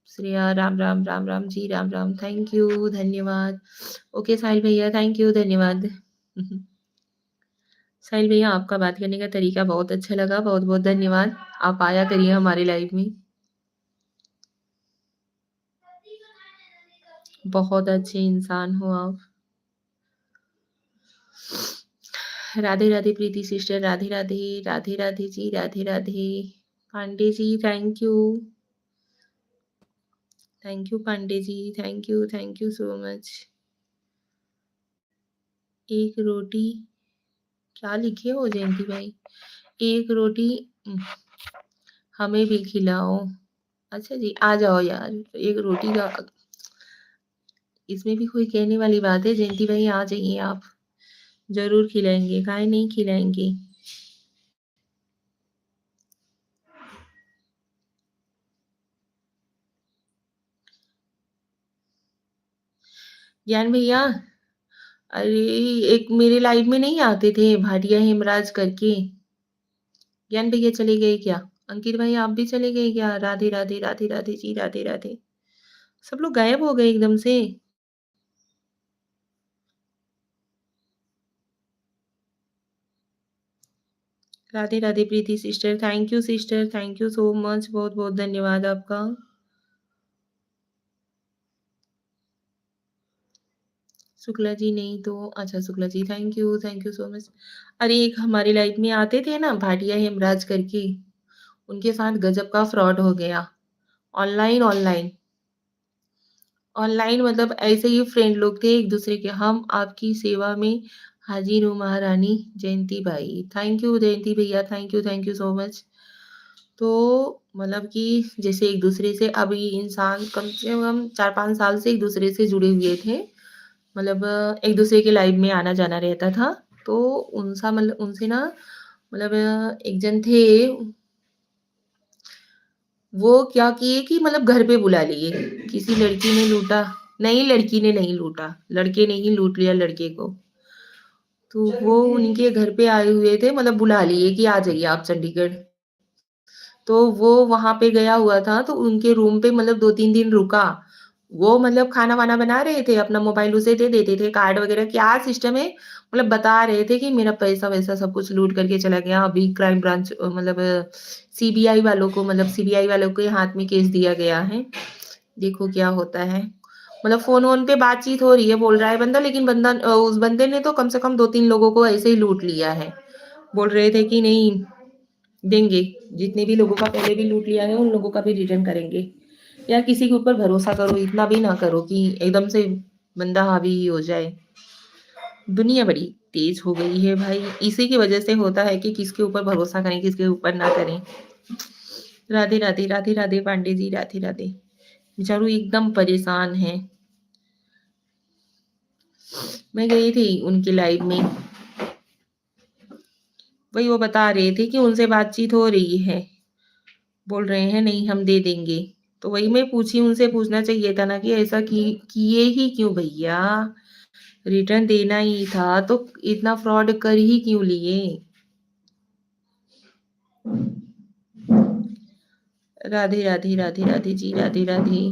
Speaker 1: श्रेया, राम राम, राम राम जी, राम राम, थैंक यू, धन्यवाद। ओके साहिल भैया, थैंक यू, धन्यवाद। साहिल भैया, आपका बात करने का तरीका बहुत अच्छा लगा, बहुत बहुत धन्यवाद। आप आया करिए हमारे लाइव में, बहुत अच्छे इंसान हो आप। Radhe Radhe Preeti sister, Radhe Radhe, Radhe Radhe ji, Radhe Radhe. Pandey ji, thank you Pandey ji, thank you so much. एक रोटी, क्या लिखे हो जयंती भाई? एक रोटी हमें भी खिलाओ। अच्छा जी, आ जाओ यार, एक रोटी का इसमें भी कोई कहने वाली बात है? जयंती भाई आ जाइए आप, जरूर खिलाएंगे, काहे नहीं खिलाएंगे। ज्ञान भैया, अरे एक मेरे लाइव में नहीं आते थे भाटिया हेमराज करके। ज्ञान भैया चले गए क्या? अंकित भाई आप भी चले गए क्या? राधे राधे राधे राधे जी, राधे राधे। सब लोग गायब हो गए एकदम से। Radhe Radhe Preeti sister, thank you sister, thank you so much, बहुत बहुत धन्यवाद आपका। शुक्ला जी नहीं तो अच्छा, Shukla ji thank you so much. अरे एक हमारी लाइफ में आते थे ना भाटिया हेमराज करके, उनके साथ गजब का फ्रॉड हो गया। ऑनलाइन ऑनलाइन ऑनलाइन मतलब ऐसे ही फ्रेंड लोग थे एक दूसरे के। हम आपकी सेवा में हाजिर हूँ महारानी जयंती भाई, थैंक यू जयंती भैया, थैंक यू सो मच। तो मतलब कि जैसे एक दूसरे से अभी इंसान कम से कम 4-5 साल से एक दूसरे से जुड़े हुए थे। मतलब एक दूसरे के लाइव में आना जाना रहता था। तो उनसा मतलब उनसे ना मतलब एक जन थे, वो क्या किए कि मतलब घर पे बुला लिए। किसी लड़की ने लूटा, नहीं लड़की ने नहीं लूटा, लड़के ने ही लूट लिया लड़के को। तो वो उनके घर पे आए हुए थे, मतलब बुला लिए कि आ जाइए आप चंडीगढ़। तो वो वहाँ पे गया हुआ था, तो उनके रूम पे मतलब 2-3 दिन रुका। वो मतलब खाना-वाना बना रहे थे, अपना मोबाइल उसे दे देते थे, कार्ड वगैरह क्या सिस्टम है, मतलब बता रहे थे कि मेरा पैसा-वैसा सब कुछ लूट करके चला गया। अभी क्राइम ब्रांच मतलब सीबीआई वालों को, मतलब सीबीआई वालों के हाथ में केस दिया गया है। देखो क्या होता है। मतलब फ़ोन-वोन पे बातचीत हो रही है, बोल रहा है बंदा, लेकिन बंदा उस बंदे ने तो कम से कम 2-3 लोगों को ऐसे ही लूट लिया है। बोल रहे थे कि नहीं देंगे, जितने भी लोगों का पहले भी लूट लिया है उन लोगों का भी रिटर्न करेंगे। यार किसी के ऊपर भरोसा करो, इतना भी ना करो कि एकदम से बंदा हावी ही हो जाए। दुनिया बड़ी तेज हो गई है भाई, इसी की वजह से होता है कि किसके ऊपर भरोसा करें, किसके ऊपर ना करें। राधे राधे राधे राधे पांडे जी, राधे राधे। बेचारू एकदम परेशान है। मैं गई थी उनकी लाइव में, वही वो बता रहे थे कि उनसे बातचीत हो रही है, बोल रहे हैं नहीं हम दे देंगे। तो वही मैं पूछी, उनसे पूछना चाहिए था ना कि ऐसा की किए ही क्यों भैया? रिटर्न देना ही था तो इतना फ्रॉड कर ही क्यों लिए? Radhe Radhe Radhe Radhe ji, Radhe Radhe.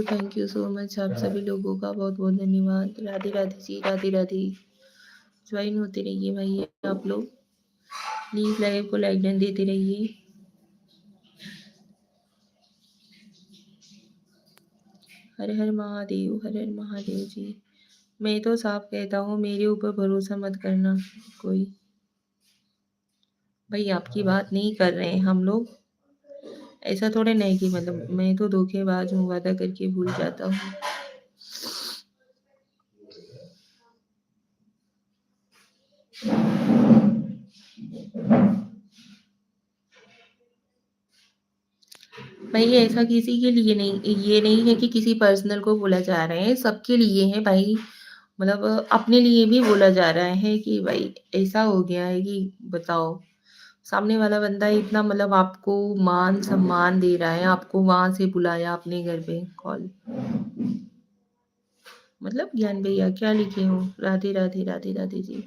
Speaker 1: Thank you so much आप सभी लोगों का बहुत बहुत धन्यवाद। राधे राधे जी, राधे राधे। ज्वाइन होते रहिए भाई आप लोग, प्लीज लाइव को लाइक डन देते रहिए। हर हर महादेव, हर हर महादेव जी। मैं तो साफ कहता हूँ मेरे ऊपर भरोसा मत करना कोई। भाई आपकी बात नहीं कर रहे हैं हम लोग, ऐसा थोड़े नहीं कि मतलब मैं तो धोखेबाज हूँ, वादा करके भूल जाता हूँ। भाई ऐसा किसी के लिए नहीं, ये नहीं है कि किसी पर्सनल को बोला जा रहा है, सबके लिए है भाई। मतलब अपने लिए भी बोला जा रहा है कि भाई ऐसा हो गया है कि बताओ, सामने वाला बंदा इतना मतलब आपको मान सम्मान दे रहा है, आपको वहां से बुलाया अपने घर पे कॉल। मतलब ज्ञान भैया क्या लिखे हो? राधे राधे राधे राधे जी,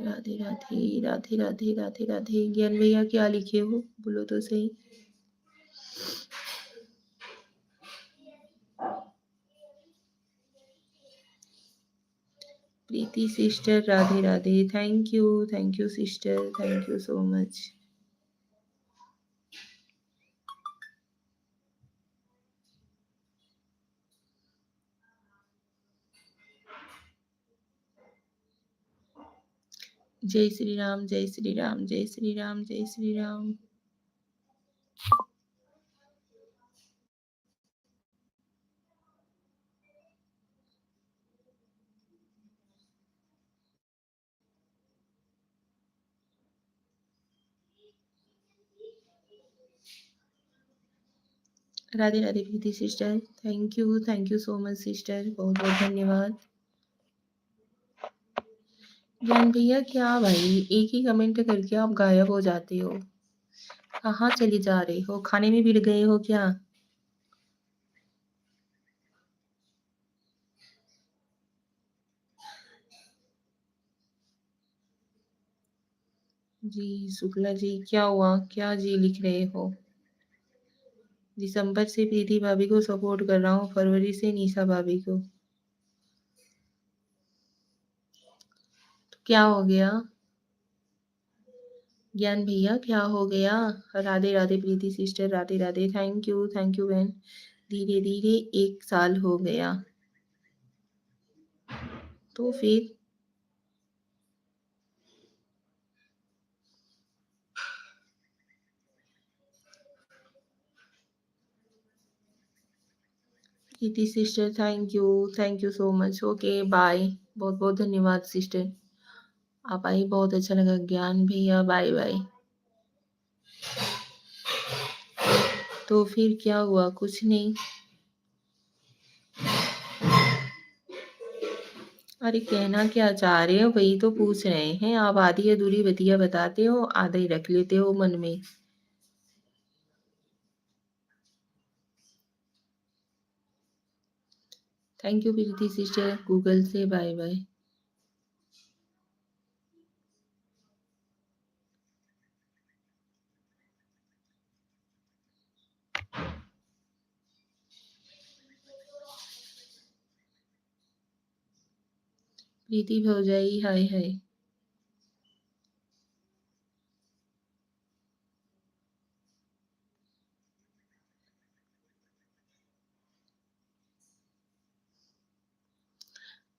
Speaker 1: राधे राधे राधे राधे राधे राधे। ज्ञान भैया क्या लिखे हो, बोलो तो सही। Preeti sister, Radhe Radhe, thank you sister, thank you so much. जय श्री राम, जय श्री राम, जय श्री राम, जय Shri Ram. Radhe Radhe Preeti sister, thank you so much sister, बहुत बहुत धन्यवाद। ज्ञान भैया क्या भाई, एक ही कमेंट करके आप गायब हो जाते हो, कहाँ चली जा रहे हो, खाने में भिड़ गए हो क्या? जी शुक्ला जी, क्या हुआ, क्या जी लिख रहे हो? दिसंबर से प्रीति भाभी को सपोर्ट कर रहा हूँ, फरवरी से निशा भाभी को। तो क्या हो गया ज्ञान भैया, क्या हो गया? Radhe Radhe Preeti sister, Radhe Radhe, thank you बहन। धीरे धीरे 1 साल हो गया, तो फिर Preeti sister, thank you so much, okay bye, बहुत बहुत धन्यवाद सिस्टर, आप आई, बहुत अच्छा लगा। ज्ञान भैया बाय बाय। तो फिर क्या हुआ, कुछ नहीं। अरे कहना क्या चाह रहे हो, वही तो पूछ रहे हैं, आप आधी अधूरी बतिया बताते हो, आधा ही रख लेते हो मन में। Thank you Preeti sister, Google से बाय बाय। प्रीति भौजाई हाय हाय।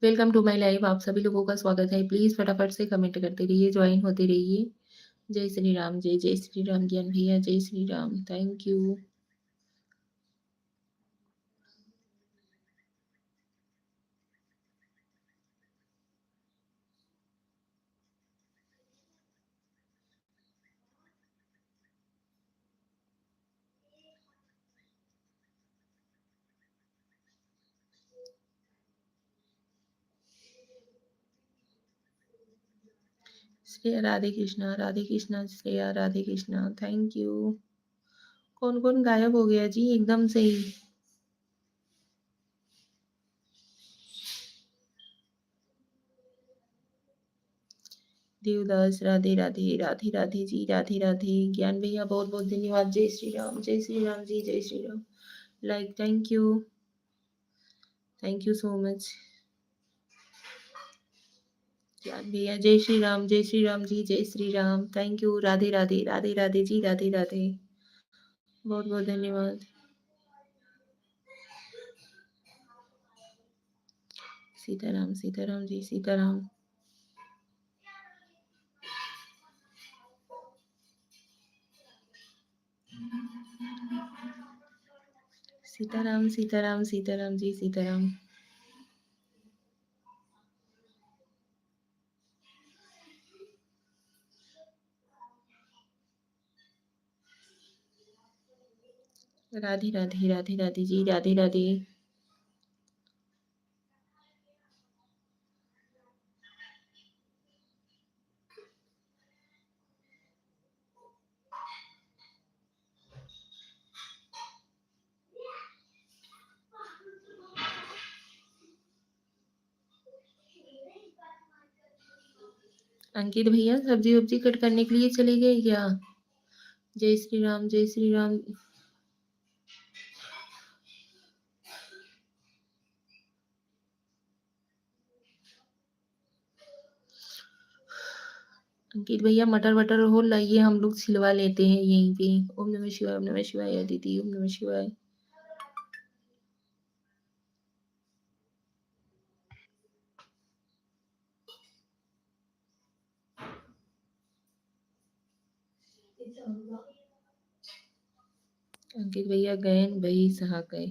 Speaker 1: वेलकम टू माय लाइव, आप सभी लोगों का स्वागत है, प्लीज फटाफट से कमेंट करते रहिए, ज्वाइन होते रहिए। जय श्री राम, जय श्री राम ज्ञान भैया, जय Shri Ram, thank you. Shreya Radhe Krishna Shreya Radhe Krishna, thank you. कौन कौन गायब हो गया जी एकदम से ही? देवदास राधे राधे, राधे राधे जी, राधे राधे। ज्ञान भैया बहुत बहुत धन्यवाद, जय श्री राम जी, जय Shri Ram. Like thank you so much. ज्ञान भैया जय श्री राम जी, जय श्री राम, थैंक यू, राधे राधे, राधे राधे जी, राधे राधे, बहुत बहुत धन्यवाद। सीताराम जी, सीताराम। सीताराम जी, सीताराम। राधे राधे, राधे राधे जी, राधे राधे। अंकित भैया सब्जी वब्जी कट करने के लिए चले गए क्या? जय श्री राम, जय श्री राम। अंकित भैया मटर वटर हो लाइए, हम लोग छिलवा लेते हैं यहीं पे। ओम नमः शिवाय, ओम नमः शिवाय अदिति, ओम नमः शिवाय। अंकित भैया गए भाई सहा गए।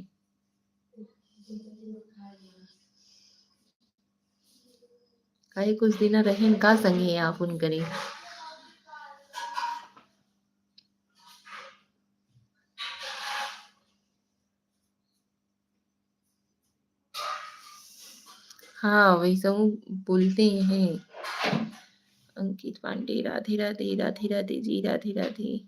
Speaker 1: काहे कुछ दिन रहें का संगे आप उन करे। हाँ, वैसा वो बोलते हैं। अंकित पांडे, राधे राधे, राधे राधे जी, राधे राधे।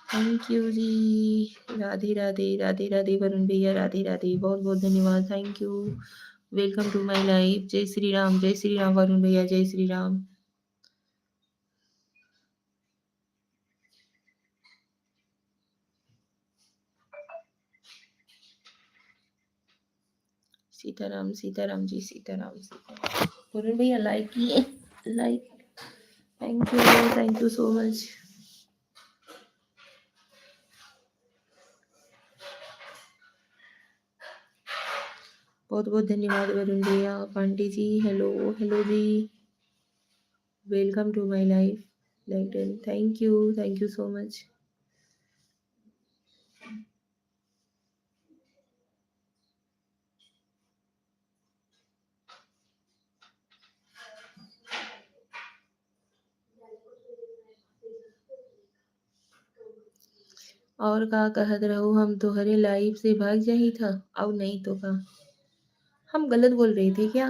Speaker 1: थैंक यू जी, राधे राधे, राधे राधे वरुण भैया, राधे राधे, बहुत बहुत धन्यवाद, thank you. Welcome to my life. जय श्री राम वरुण भैया, जय श्री राम। सीताराम सीताराम जी, सीताराम सीताराम। वरुण भैया लाइक किए, like, thank you so much. बहुत बहुत धन्यवाद वरुण भैया। पांडे जी हेलो, हेलो जी, welcome to my life. Like, thank you so much. और का कहत रहो, हम तो हरे लाइफ से भाग जाही था। अब नहीं तो का, हम गलत बोल रहे थे क्या?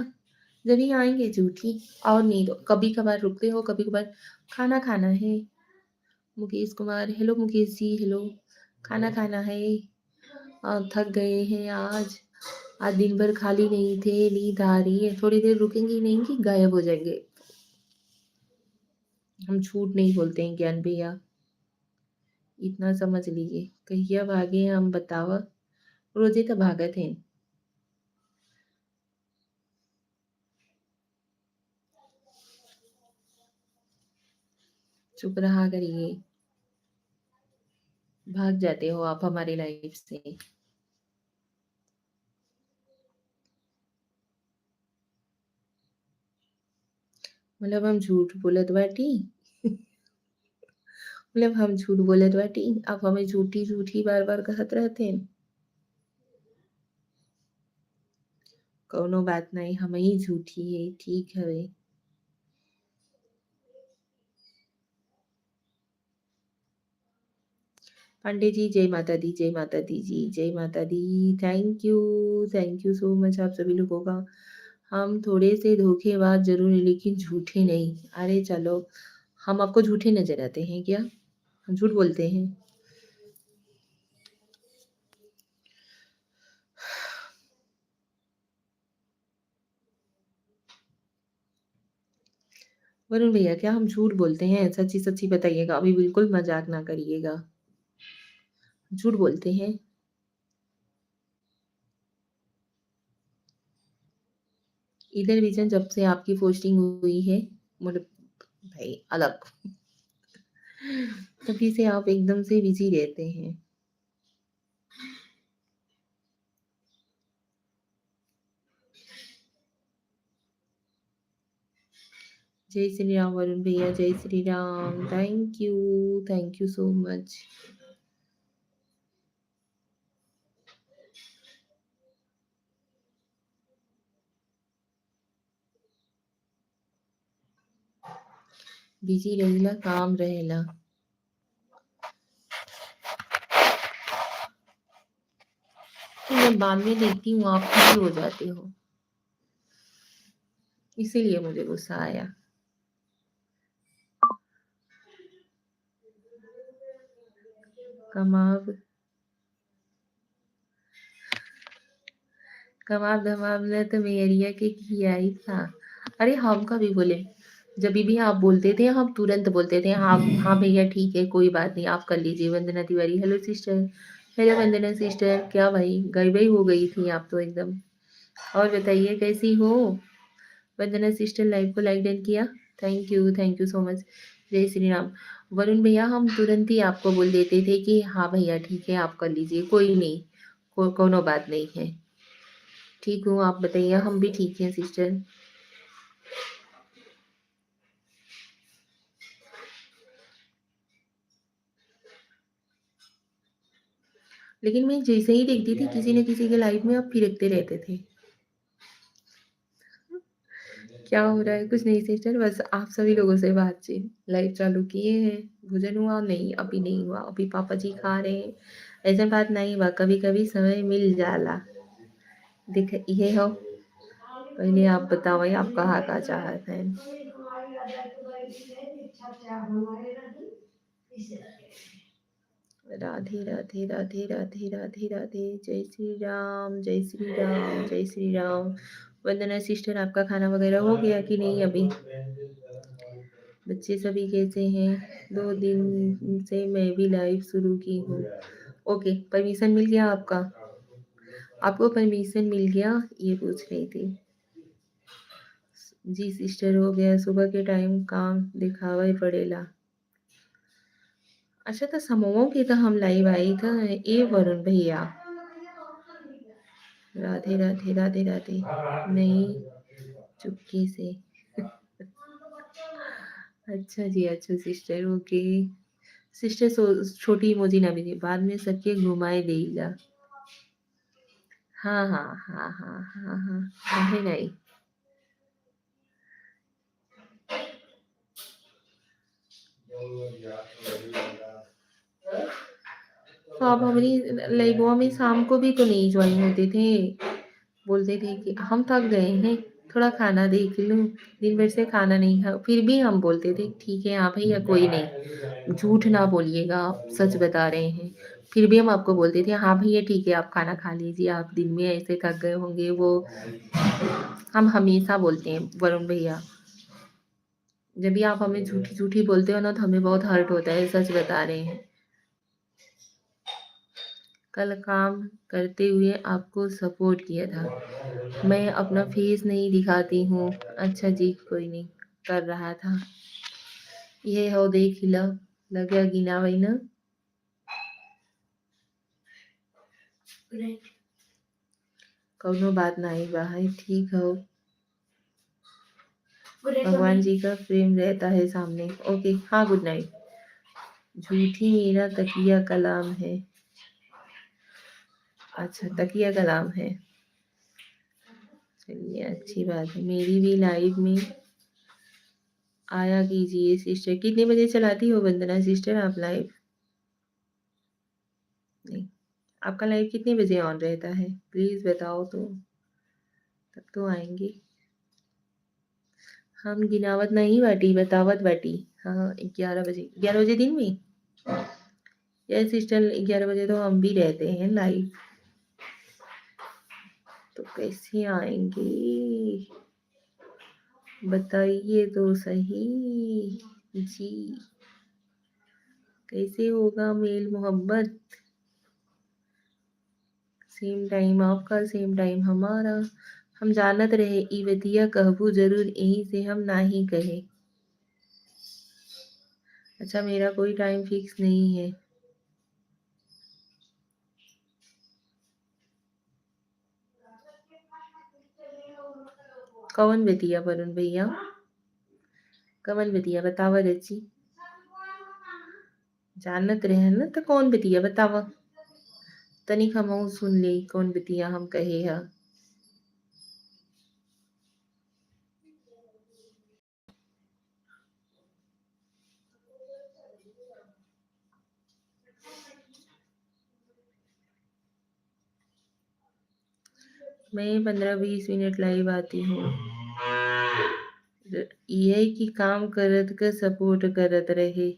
Speaker 1: जब ही आएंगे झूठी। और नहीं तो कभी कभार रुकते हो, कभी कभार खाना खाना है। मुकेश कुमार हेलो, मुकेश जी हेलो। खाना खाना है। थक गए हैं आज। आज दिन भर खाली नहीं थे, नींद आ रही है। थोड़ी देर रुकेंगे नहीं कि गायब हो जाएंगे। हम झूठ नहीं बोलते हैं ज्ञान भैया, इतना समझ लीजिए। कहिया भागे हम बतावा, रोजे तो भागत हैं। चुप रहा करिए, भाग जाते हो आप हमारी लाइफ से। मतलब हम झूठ बोलत बाटी। मतलब हम झूठ बोलत बाटी, आप हमें झूठी झूठी बार बार कहत रहते हैं। कौनो बात नहीं, हम ही झूठी है, ठीक है। पांडे जी जय माता दी, जय माता दी जी, जय माता दी। थैंक यू सो मच आप सभी लोगों का। हम थोड़े से धोखेबाज जरूर हैं लेकिन झूठे नहीं। अरे चलो, हम आपको झूठे नजर आते हैं क्या? हम झूठ बोलते हैं? वरुण भैया क्या हम झूठ बोलते हैं? सच्ची सच्ची बताइएगा, अभी बिल्कुल मजाक ना करिएगा। झूठ बोलते हैं? इधर विजन जब से आपकी पोस्टिंग हुई है, मतलब भाई अलग, तभी से आप एकदम से बिजी रहते हैं। जय श्री राम वरुण भैया, जय Shri Ram, thank you so much. Busy रहेला, काम रहेला। तो मैं बाद में देखती हूँ आप फ्री हो जाते हो, इसीलिए मुझे गुस्सा आया। कमाब, कमाब धमाब ने तो मेरिया के किया ही था। अरे हम कभी बोले? जब भी आप बोलते थे हम तुरंत बोलते थे हाँ हाँ भैया ठीक है, कोई बात नहीं, आप कर लीजिए। वंदना तिवारी हेलो सिस्टर, हेलो वंदना सिस्टर। क्या भाई गई हो गई थी आप तो एकदम। और बताइए कैसी हो? वंदना सिस्टर लाइव को लाइक डन किया, थैंक यू सो मच। जय श्री राम। वरुण भैया हम तुरंत ही आपको बोल देते थे कि हाँ भैया ठीक है, आप कर लीजिए, कोई नहीं, कोनो बात नहीं है। ठीक हूँ, आप बताइए? हम भी ठीक हैं सिस्टर। लेकिन मैं जैसे ही देखती थी किसी न किसी के लाइफ में आप फिरकते रहते थे। क्या हो रहा है? कुछ नहीं सिस्टर, बस आप सभी लोगों से बातचीत। लाइव चालू किए हैं, भोजन हुआ नहीं? अभी नहीं हुआ, अभी पापा जी खा रहे हैं। ऐसा बात नहीं बा, कभी-कभी समय मिल जाला। देख ये हो, पहले आप बताओ आप कहाँ का चाहत हैं? राधे राधे राधे राधे राधे राधे। जय श्री राम, जय श्री राम, जय श्री राम। वंदना सिस्टर, आपका खाना वगैरह हो गया कि नहीं अभी? बच्चे सभी कैसे हैं? 2 दिन से मैं भी लाइव शुरू की हूँ। ओके, परमिशन मिल गया आपका? आपको परमिशन मिल गया, ये पूछ रही थी। जी सिस्टर, हो गया। सुबह के टाइम काम दिखावा ही पड़ेला। अच्छा, तो समूहों की तो हम लाइव आई था, ये वरुण भैया। राधे राधे राधे राधे। नहीं, चुपके से। अच्छा जी, अच्छा सिस्टर, ओके। सिस्टर छोटी इमोजी ना भेजिए, बाद में सबके घुमाए देगा। हाँ हाँ हाँ हाँ हाँ हाँ, काहे नहीं। तो आप हमारी लाइब्रेरी में शाम को भी तो नहीं ज्वाइन होते थे, बोलते थे कि हम थक गए हैं, थोड़ा खाना देख लूं। दिन भर से खाना नहीं खा, फिर भी हम बोलते थे ठीक है हाँ भैया कोई नहीं, झूठ ना बोलिएगा, आप सच बता रहे हैं। फिर भी हम आपको बोलते थे हाँ भैया ठीक है आप खाना खा लीजिए, आप दिन में ऐसे थक गए होंगे। वो हम हमेशा बोलते हैं वरुण भैया, जब भी आप हमें झूठी झूठी बोलते हो ना तो हमें बहुत हर्ट होता है, सच बता रहे हैं। कल काम करते हुए आपको सपोर्ट किया था, मैं अपना फेस नहीं दिखाती हूँ। अच्छा जी, कोई नहीं, कर रहा था। ये हो देख लो, लगा गिना वही ना। कौनो बात नहीं भाई, ठीक हो। भगवान जी का प्रेम रहता है सामने। ओके, हाँ गुड नाइट। झूठी मेरा तकिया कलाम है। अच्छा, तकिया कलाम है, चलिए अच्छी बात है। मेरी भी लाइव में आया कीजिए सिस्टर। कितने बजे चलाती हो वंदना सिस्टर आप लाइव? नहीं, आपका लाइव कितने बजे ऑन रहता है, प्लीज बताओ तो, तब तो आएंगे। हम गिनावत नहीं बाटी, बतावत बाटी। हाँ, 11 बजे, 11 बजे दिन में। यस सिस्टर, 11 बजे तो हम भी रहते हैं लाइव, तो कैसे आएंगे बताइए तो सही जी। कैसे होगा मेल मोहब्बत? सेम टाइम आपका, सेम टाइम हमारा। हम जानत रहे ई बतिया कहबू जरूर, यहीं से हम ना ही कहे। अच्छा, मेरा कोई टाइम फिक्स नहीं है। कौन बतिया वरुण भैया? कवन बतिया बतावा रची? जानत रहे न तो कौन बतिया बतावा, तनिक हमहू सुन ले कौन बतिया हम कहे हा। मैं 15-20 मिनट लाइव आती हूँ, ये कि काम करत का सपोर्ट करत रहे।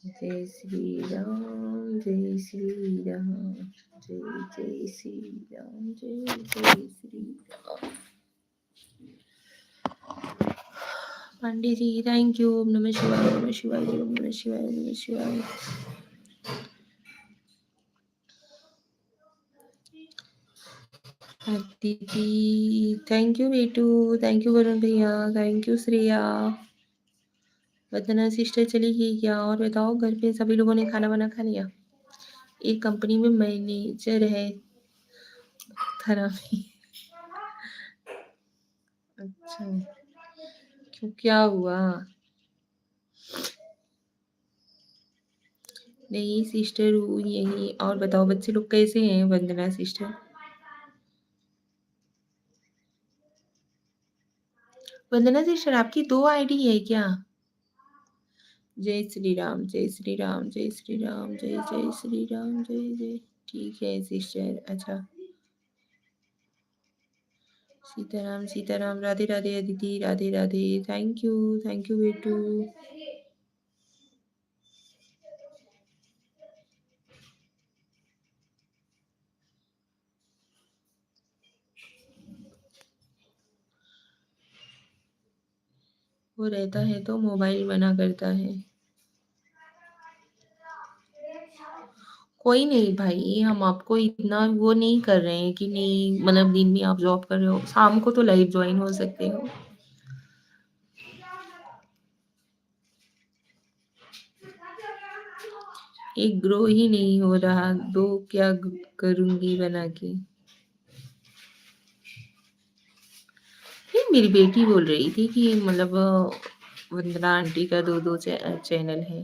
Speaker 1: जय श्री राम, जय श्री राम, जय जय श्री राम, जय जय श्री राम। Pandey ji thank you. ओम नमः शिवाय, ओम नमः शिवाय, ओम नमः शिवाय, ओम नमः शिवाय। दीदी थैंक यू बेटू, थैंक यू वरुण भैया, thank you Shreya. Vandana sister चली गई क्या? और बताओ घर पे सभी लोगों ने खाना वाना खा लिया? एक कंपनी में मैनेजर है थरा में। अच्छा, क्यों क्या हुआ? नहीं सिस्टर हूँ यही। और बताओ बच्चे लोग कैसे हैं वंदना सिस्टर? वंदना सिस्टर आपकी 2 आईडी है क्या? जय श्री राम, जय श्री राम, जय श्री राम, जय जय श्री राम, जय जय। ठीक है सिस्टर, अच्छा। सीताराम, सीताराम, राधे राधे अदिति, राधे राधे। थैंक यू बेटू। वो रहता है तो मोबाइल मना करता है। कोई नहीं भाई, हम आपको इतना वो नहीं कर रहे हैं कि नहीं, मतलब दिन में आप जॉब कर रहे हो, शाम को तो लाइव ज्वाइन हो सकते हो। एक ग्रो ही नहीं हो रहा, दो क्या करूंगी बना के। ये मेरी बेटी बोल रही थी कि मतलब वंदना आंटी का दो दो चैनल है।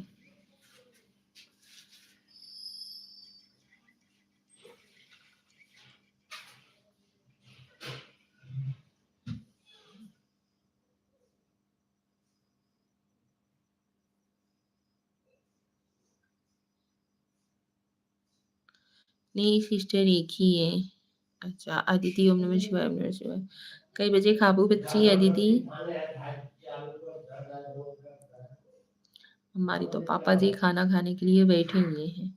Speaker 1: नहीं सिस्टर एक ही है। अच्छा अदिति, ओम नमः शिवाय, ओम नमः शिवाय। कई बजे खाबू बच्ची अदिति? हमारी तो पापा जी खाना खाने के लिए बैठे हुए हैं।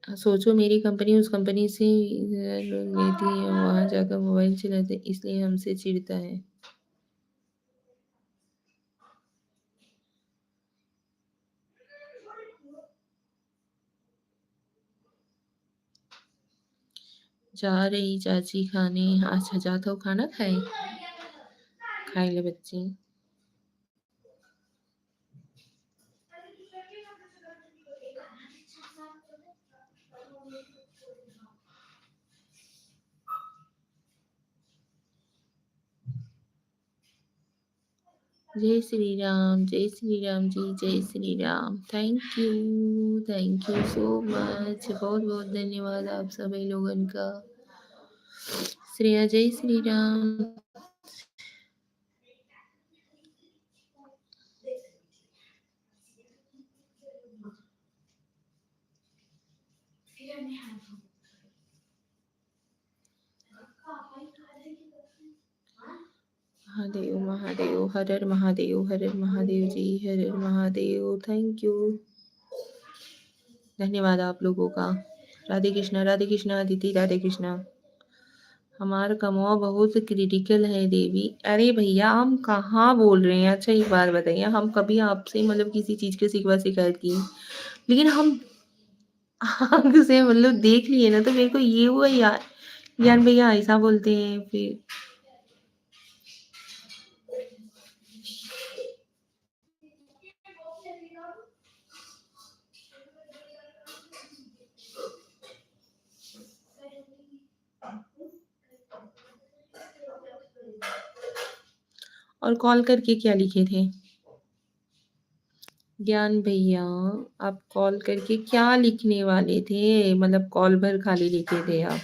Speaker 1: सोचो मेरी कंपनी उस कंपनी से लेती है, वहां जाकर मोबाइल चलाते, इसलिए हमसे चिढ़ता है। जा रही चाची खाने। अच्छा जाता हो खाना खाए, खाए ले बच्ची। जय श्री राम जी, जय Shri Ram. Thank you so much, बहुत बहुत धन्यवाद आप सभी लोगन का। श्रेया जय श्री राम। महादेव महादेव, हर हर महादेव, हर हर महादेव जी, हर हर महादेव। थैंक यू, धन्यवाद आप लोगों का। राधे कृष्णा अदिति, राधे कृष्णा। हमारा कमवा बहुत क्रिटिकल है देवी। अरे भैया हम कहाँ बोल रहे हैं? अच्छा एक बात बताइए, हम कभी आपसे मतलब किसी चीज की शिकवा शिकायत की, लेकिन हम आग से मतलब देख लिए ना, तो मेरे को ये हुआ यार, ज्ञान भैया ऐसा बोलते हैं फिर। और कॉल करके क्या लिखे थे ज्ञान भैया? आप कॉल करके क्या लिखने वाले थे? मतलब कॉल भर खाली लिखे थे आप?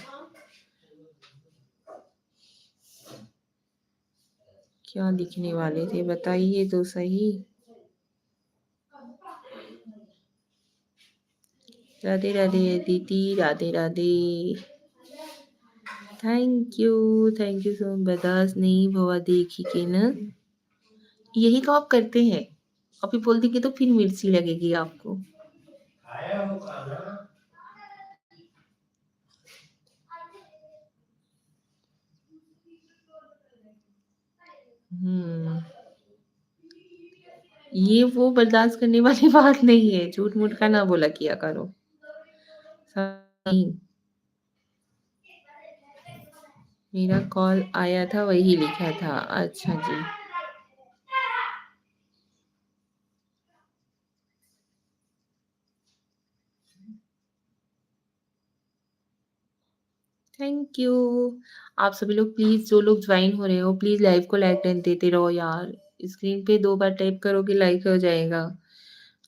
Speaker 1: क्या लिखने वाले थे बताइए तो सही। राधे राधे दीदी, राधे राधे। थैंक यू सो बर्दाश्त नहीं भवा देखी के न। यही तो आप करते हैं, अभी बोल देंगे तो फिर मिर्ची लगेगी आपको। हम्म, ये वो बर्दाश्त करने वाली बात नहीं है, झूठ मूठ का ना बोला किया करो। सही। मेरा कॉल आया था वही लिखा था, अच्छा जी। Thank you. आप सभी लोग प्लीज, जो लोग ज्वाइन हो रहे हो प्लीज लाइव को लाइक देते रहो यार। स्क्रीन पे 2 बार टैप करोगे लाइक हो जाएगा।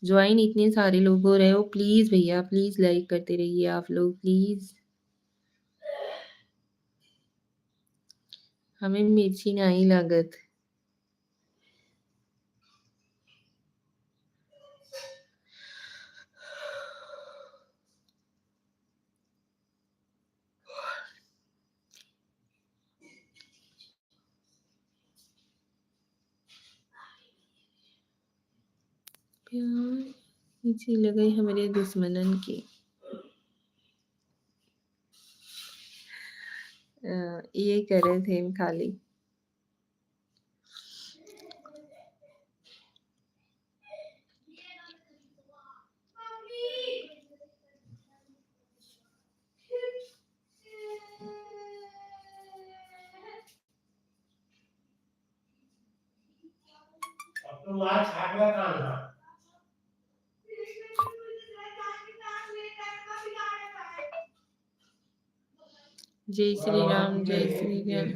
Speaker 1: ज्वाइन इतने सारे लोग हो रहे हो, प्लीज़ भैया प्लीज़ लाइक करते रहिए आप लोग प्लीज़। हमें मिर्ची नहीं लागत। प्यार मिर्ची लगाई हमारे दुश्मनन की। ये कर रहे थे हम खाली। जय श्री राम जय श्री राम।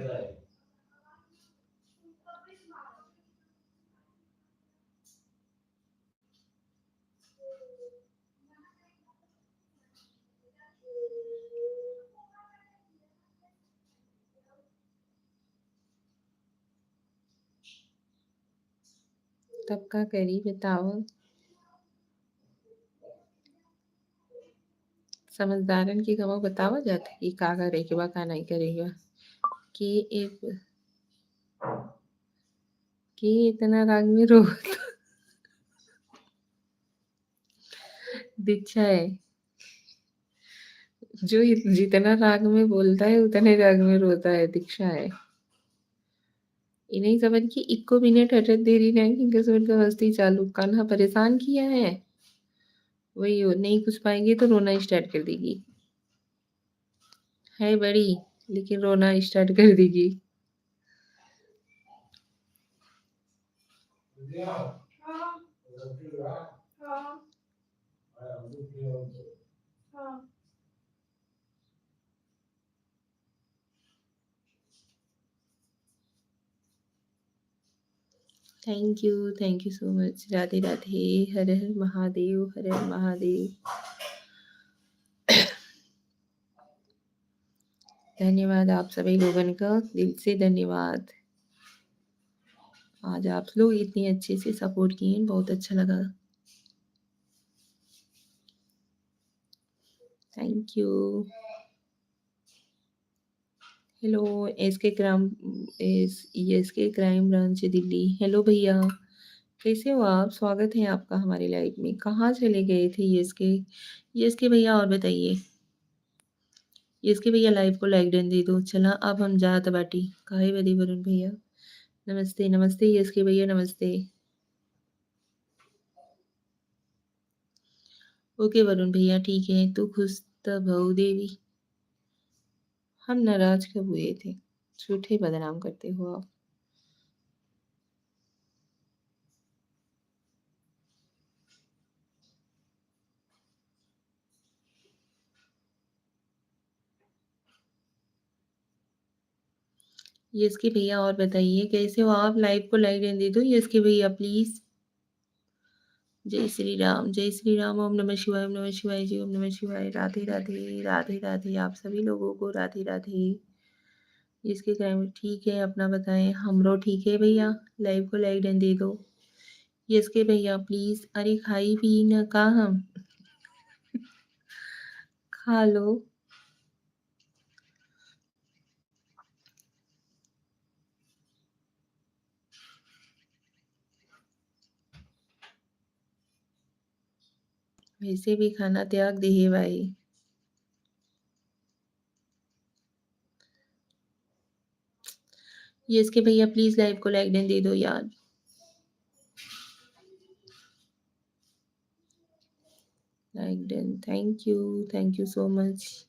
Speaker 1: तब का करी बताओ। समझदारन की कहो बतावा जाता कि का करे के बा का नहीं करेगा कि एक कि इतना राग में रो दीक्षा है जो जितना राग में बोलता है उतने राग में रोता है दीक्षा है। इन्हें समझ की इक्को मिनट हटत देरी नहीं कि कसम का मस्ती चालू कान्हा परेशान किया है। वही नहीं कुछ पाएंगे तो रोना स्टार्ट कर देगी। है बड़ी लेकिन रोना स्टार्ट कर देगी। Thank you so much. Radhe Radhe. Har Har Mahadev Har Har Mahadev. धन्यवाद आप सभी लोगों का दिल से धन्यवाद। आज आप लोग इतनी अच्छे से सपोर्ट किए बहुत अच्छा लगा। Thank you. हेलो एस के क्राइम ब्रांच दिल्ली। हेलो भैया कैसे हो आप। स्वागत है आपका हमारी लाइफ में। कहाँ चले गए थे यस के भैया और बताइए। यस के भैया लाइव को लाइक डन दे दो। चला अब हम जात बाटी काहे बदी वरुण भैया। नमस्ते नमस्ते यस के भैया नमस्ते। ओके वरुण भैया ठीक है तू खुश तब भऊ देवी। हम नाराज कब हुए थे। झूठे बदनाम करते हो आप। यस के भैया और बताइए कैसे हो आप। लाइव को लाइक डन दे दो यस के भैया प्लीज। जय श्री राम ओम नमः शिवाय ओम नमः शिवाय जी ओम नमः शिवाय। राधे राधे राधे राधे आप सभी लोगों को राधे राधे। इसके क्राइम ठीक है अपना बताएं। हमरो ठीक है भैया। लाइव को लाइक डन दे दो यस के भैया प्लीज। अरे खाई पी न का हम खा लो। वैसे भी खाना त्याग दे है भाई। यस के भैया प्लीज लाइव को लाइक डन दे दो यार। Like done thank you so much.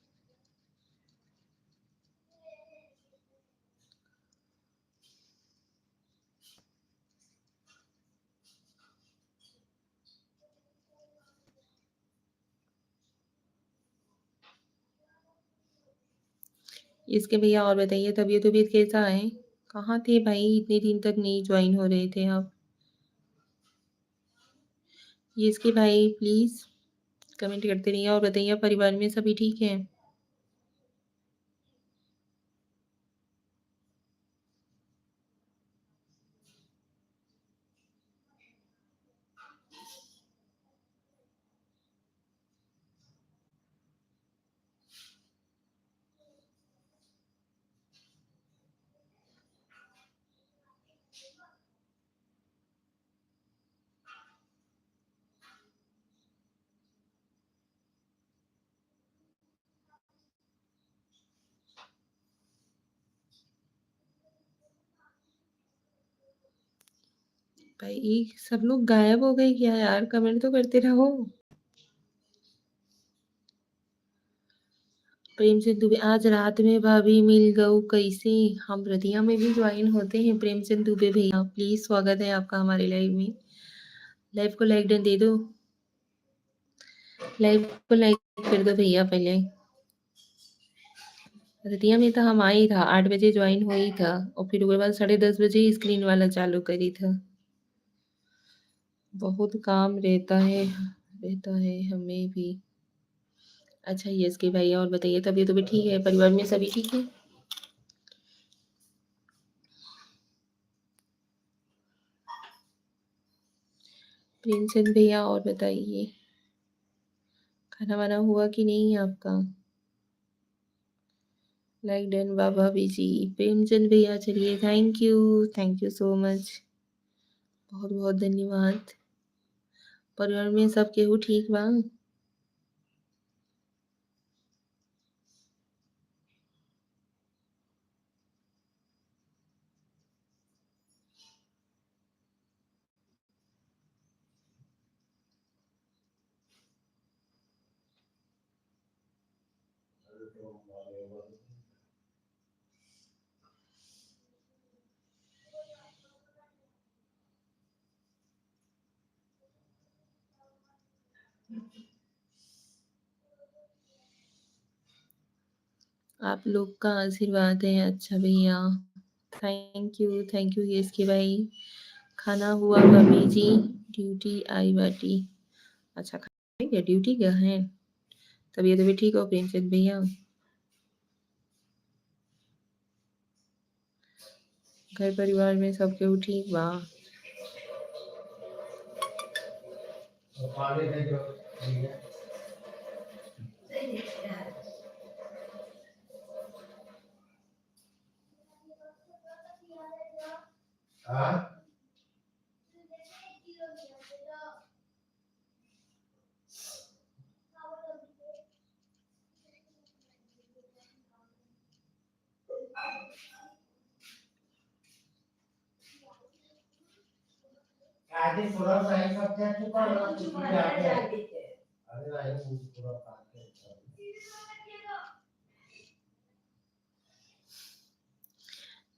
Speaker 1: इसके भैया और बताइए तबीयत कैसा है। कहाँ थे भाई? इतने दिन तक नहीं ज्वाइन हो रहे थे आप। ये इसके भाई प्लीज़ कमेंट करते रहिए और बताइए परिवार में सभी ठीक हैं? भाई सब लोग गायब हो गए क्या यार? कमेंट तो करते रहो। प्रेम चंद दुबे आज रात में भाभी मिल गऊ कैसे? हम रतिया में भी ज्वाइन होते हैं प्रेम चंद दुबे भैया, प्लीज स्वागत है आपका हमारे लाइव में। लाइव को लाइक डन दे दो, लाइव को लाइक कर दो भैया पहले। रतिया में तो हम आई था 8 बजे ज्वाइन हुई था और फिर उसके बाद 10:30 बजे स्क्रीन वाला चालू करी था। बहुत काम रहता है हमें भी। अच्छा यस के भाई और बताइए तबीयत तो भी ठीक है, परिवार में सभी ठीक है? प्रिंसेस भैया और बताइए खाना वाना हुआ कि नहीं आपका? लाइक डन बाबा बीजी प्रेमचंद भैया, चलिए थैंक यू सो मच, बहुत बहुत धन्यवाद। परिवार में सब केहू ठीक बा? आप लोग का आशीर्वाद है। अच्छा भैया थैंक यू यस के भाई। खाना हुआ भाभी जी, ड्यूटी आई बाटी। अच्छा खाना क्या ड्यूटी क्या है? तबीयत भी ठीक हो प्रेमचंद भैया? घर परिवार में सब केहू ठीक बा?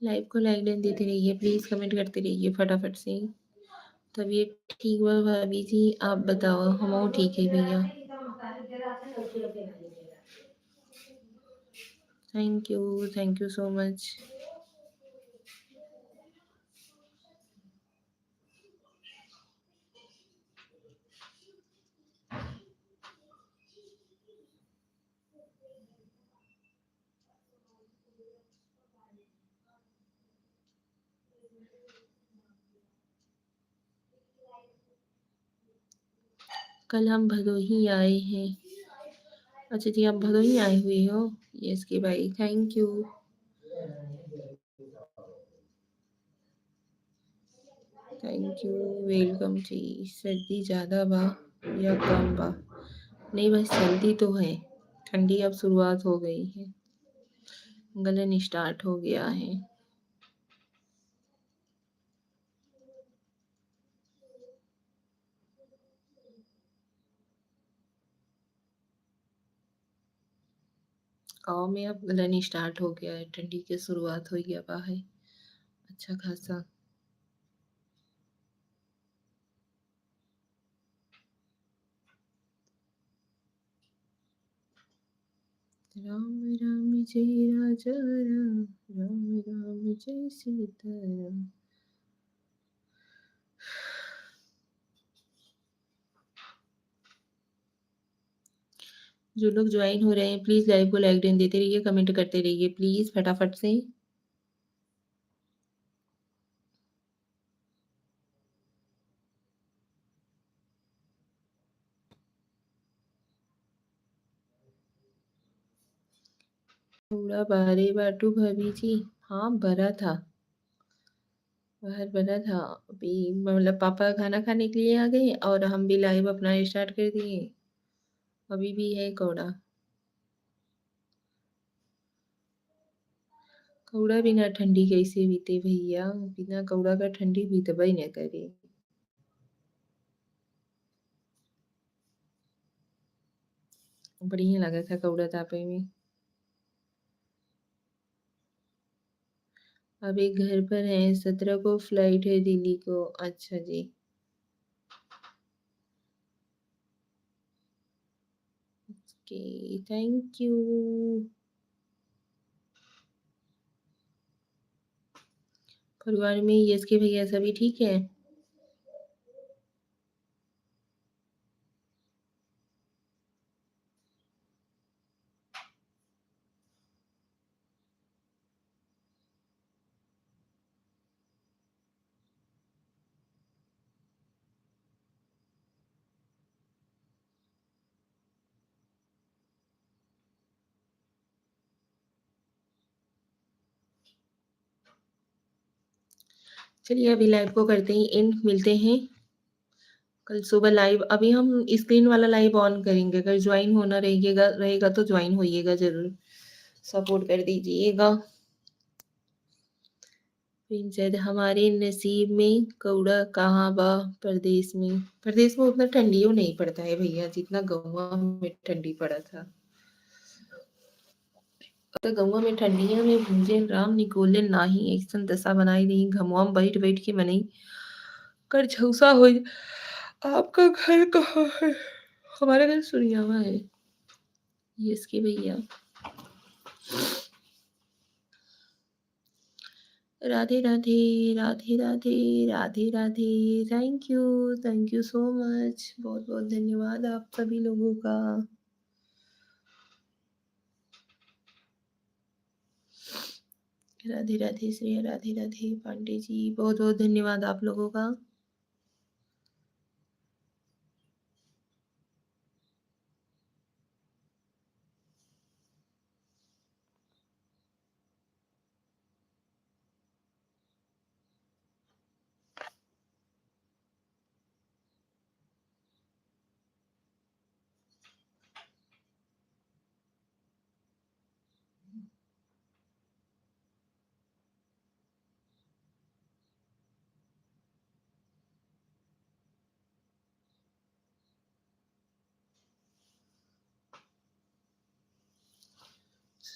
Speaker 1: लाइव को लाइक डन देते रहिए, प्लीज कमेंट करते रहिए फटाफट से। तबीयत ठीक बा भाभी जी, आप बताओ? हम ठीक है भैया। Thank you so much. कल हम भदोही आए हैं। अच्छा जी आप भदोही आए हुए हो? यस के भाई thank you. Thank you welcome जी। सर्दी ज़्यादा बा या कम बा? नहीं बस सर्दी तो है, ठंडी अब शुरुआत हो गई है, गलन स्टार्ट हो गया है। गाँव में अब गलन स्टार्ट हो गया है, ठंडी की शुरुआत हो गया बा है अच्छा खासा। राम राम जय राजा राम, राम राम जय सीताराम। जो लोग ज्वाइन हो रहे हैं प्लीज लाइव को लाइक डन देते रहिए, कमेंट करते रहिए प्लीज फटाफट से। थोड़ा बारे बाटू भाभी जी, हाँ भरा था, बाहर बना था। अभी मतलब पापा खाना खाने के लिए आ गए और हम भी लाइव अपना स्टार्ट कर दिए। अभी भी है कौड़ा, कौड़ा बिना ठंडी कैसे बीते भैया, बिना कौड़ा का ठंडी बीतबई न करे। बढ़िया लगा था कौड़ा तापे में। अभी घर पर है, 17 को फ्लाइट है दिल्ली को। अच्छा जी, ओके, थैंक यू। परिवार में यस के भैया सभी ठीक है? चलिए अभी लाइव को करते ही एंड, मिलते हैं कल सुबह लाइव। अभी हम स्क्रीन वाला लाइव ऑन करेंगे, अगर ज्वाइन होना रहेगा रहेगा तो ज्वाइन होइएगा जरूर, सपोर्ट कर दीजिएगा। प्रिंसेस हमारे नसीब में कौड़ा कहाँ बा, परदेश में। परदेश में उतना ठंडियों नहीं पड़ता है भैया जितना गौवा में ठंडी पड़ा था। तो गौवा में ठंडिया में भूंजे राम निकोले नाही, ऐसन दशा बनाई नहीं घमवा में बैठ बैठ के मनई कर झौसा हो। आपका घर कहाँ है? हमारा घर सुनियावा है। यस के भैया। Radhe Radhe, Radhe Radhe, Radhe Radhe. Thank you so much, बहुत बहुत धन्यवाद आप सभी लोगों का। राधे राधे श्रेया, राधे राधे पांडे जी, बहुत बहुत धन्यवाद आप लोगों का।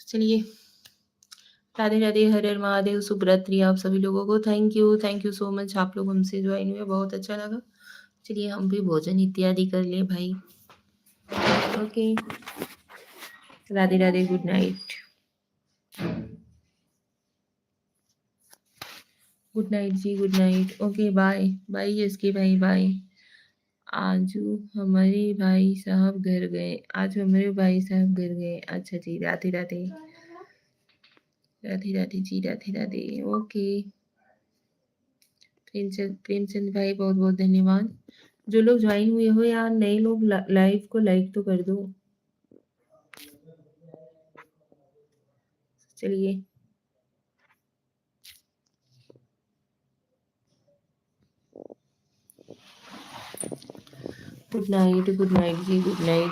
Speaker 1: चलिए, राधे राधे, हर हर महादेव, शुभरात्रि आप सभी लोगों को। थैंक यू सो मच, आप लोग हमसे ज्वाइन हुए, बहुत अच्छा लगा। चलिए हम भी भोजन इत्यादि कर ले भाई। Okay, Radhe Radhe, good night. Good night जी, good night. Okay bye bye SK भाई, बाय। आजू हमारे भाई साहब घर गए, आज हमारे भाई साहब घर गए। अच्छा जी, राधे राधे, राधे राधे जी, राधे राधे। ओके, प्रेमचंद भाई बहुत बहुत धन्यवाद। जो लोग ज्वाइन हुए हो यार, नए लोग लाइव को लाइक तो कर दो। चलिए, गुड नाइट, गुड नाइट जी, गुड नाइट।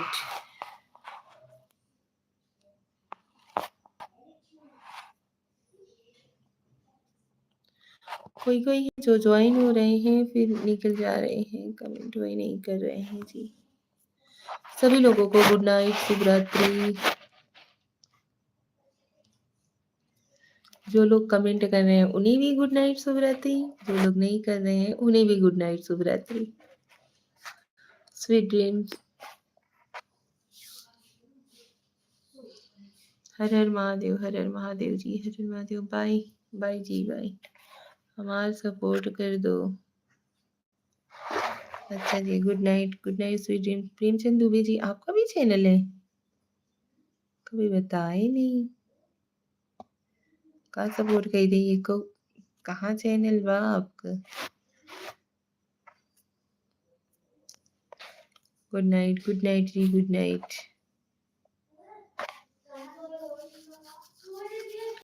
Speaker 1: कोई कोई है जो ज्वाइन हो रहे हैं फिर निकल जा रहे हैं, कमेंट वही नहीं कर रहे हैं जी। सभी लोगों को गुड नाइट, शुभ रात्रि। जो लोग कमेंट कर रहे हैं उन्हें भी गुड नाइट, शुभ रात्रि। जो लोग नहीं कर रहे हैं उन्हें भी गुड नाइट, शुभ रात्रि, sweet dreams. Har Har Mahadev, Har Har Mahadev ji, Har Har Mahadev. Bye bye जी, बाय। हमारा सपोर्ट कर दो। अच्छा जी, good night sweet dream. Premchand Dubey ji, आपका भी चैनल है? कभी बताए नहीं। का सपोर्ट कर रही को, कहाँ चैनल बा आपका? गुड नाइट जी, गुड नाइट।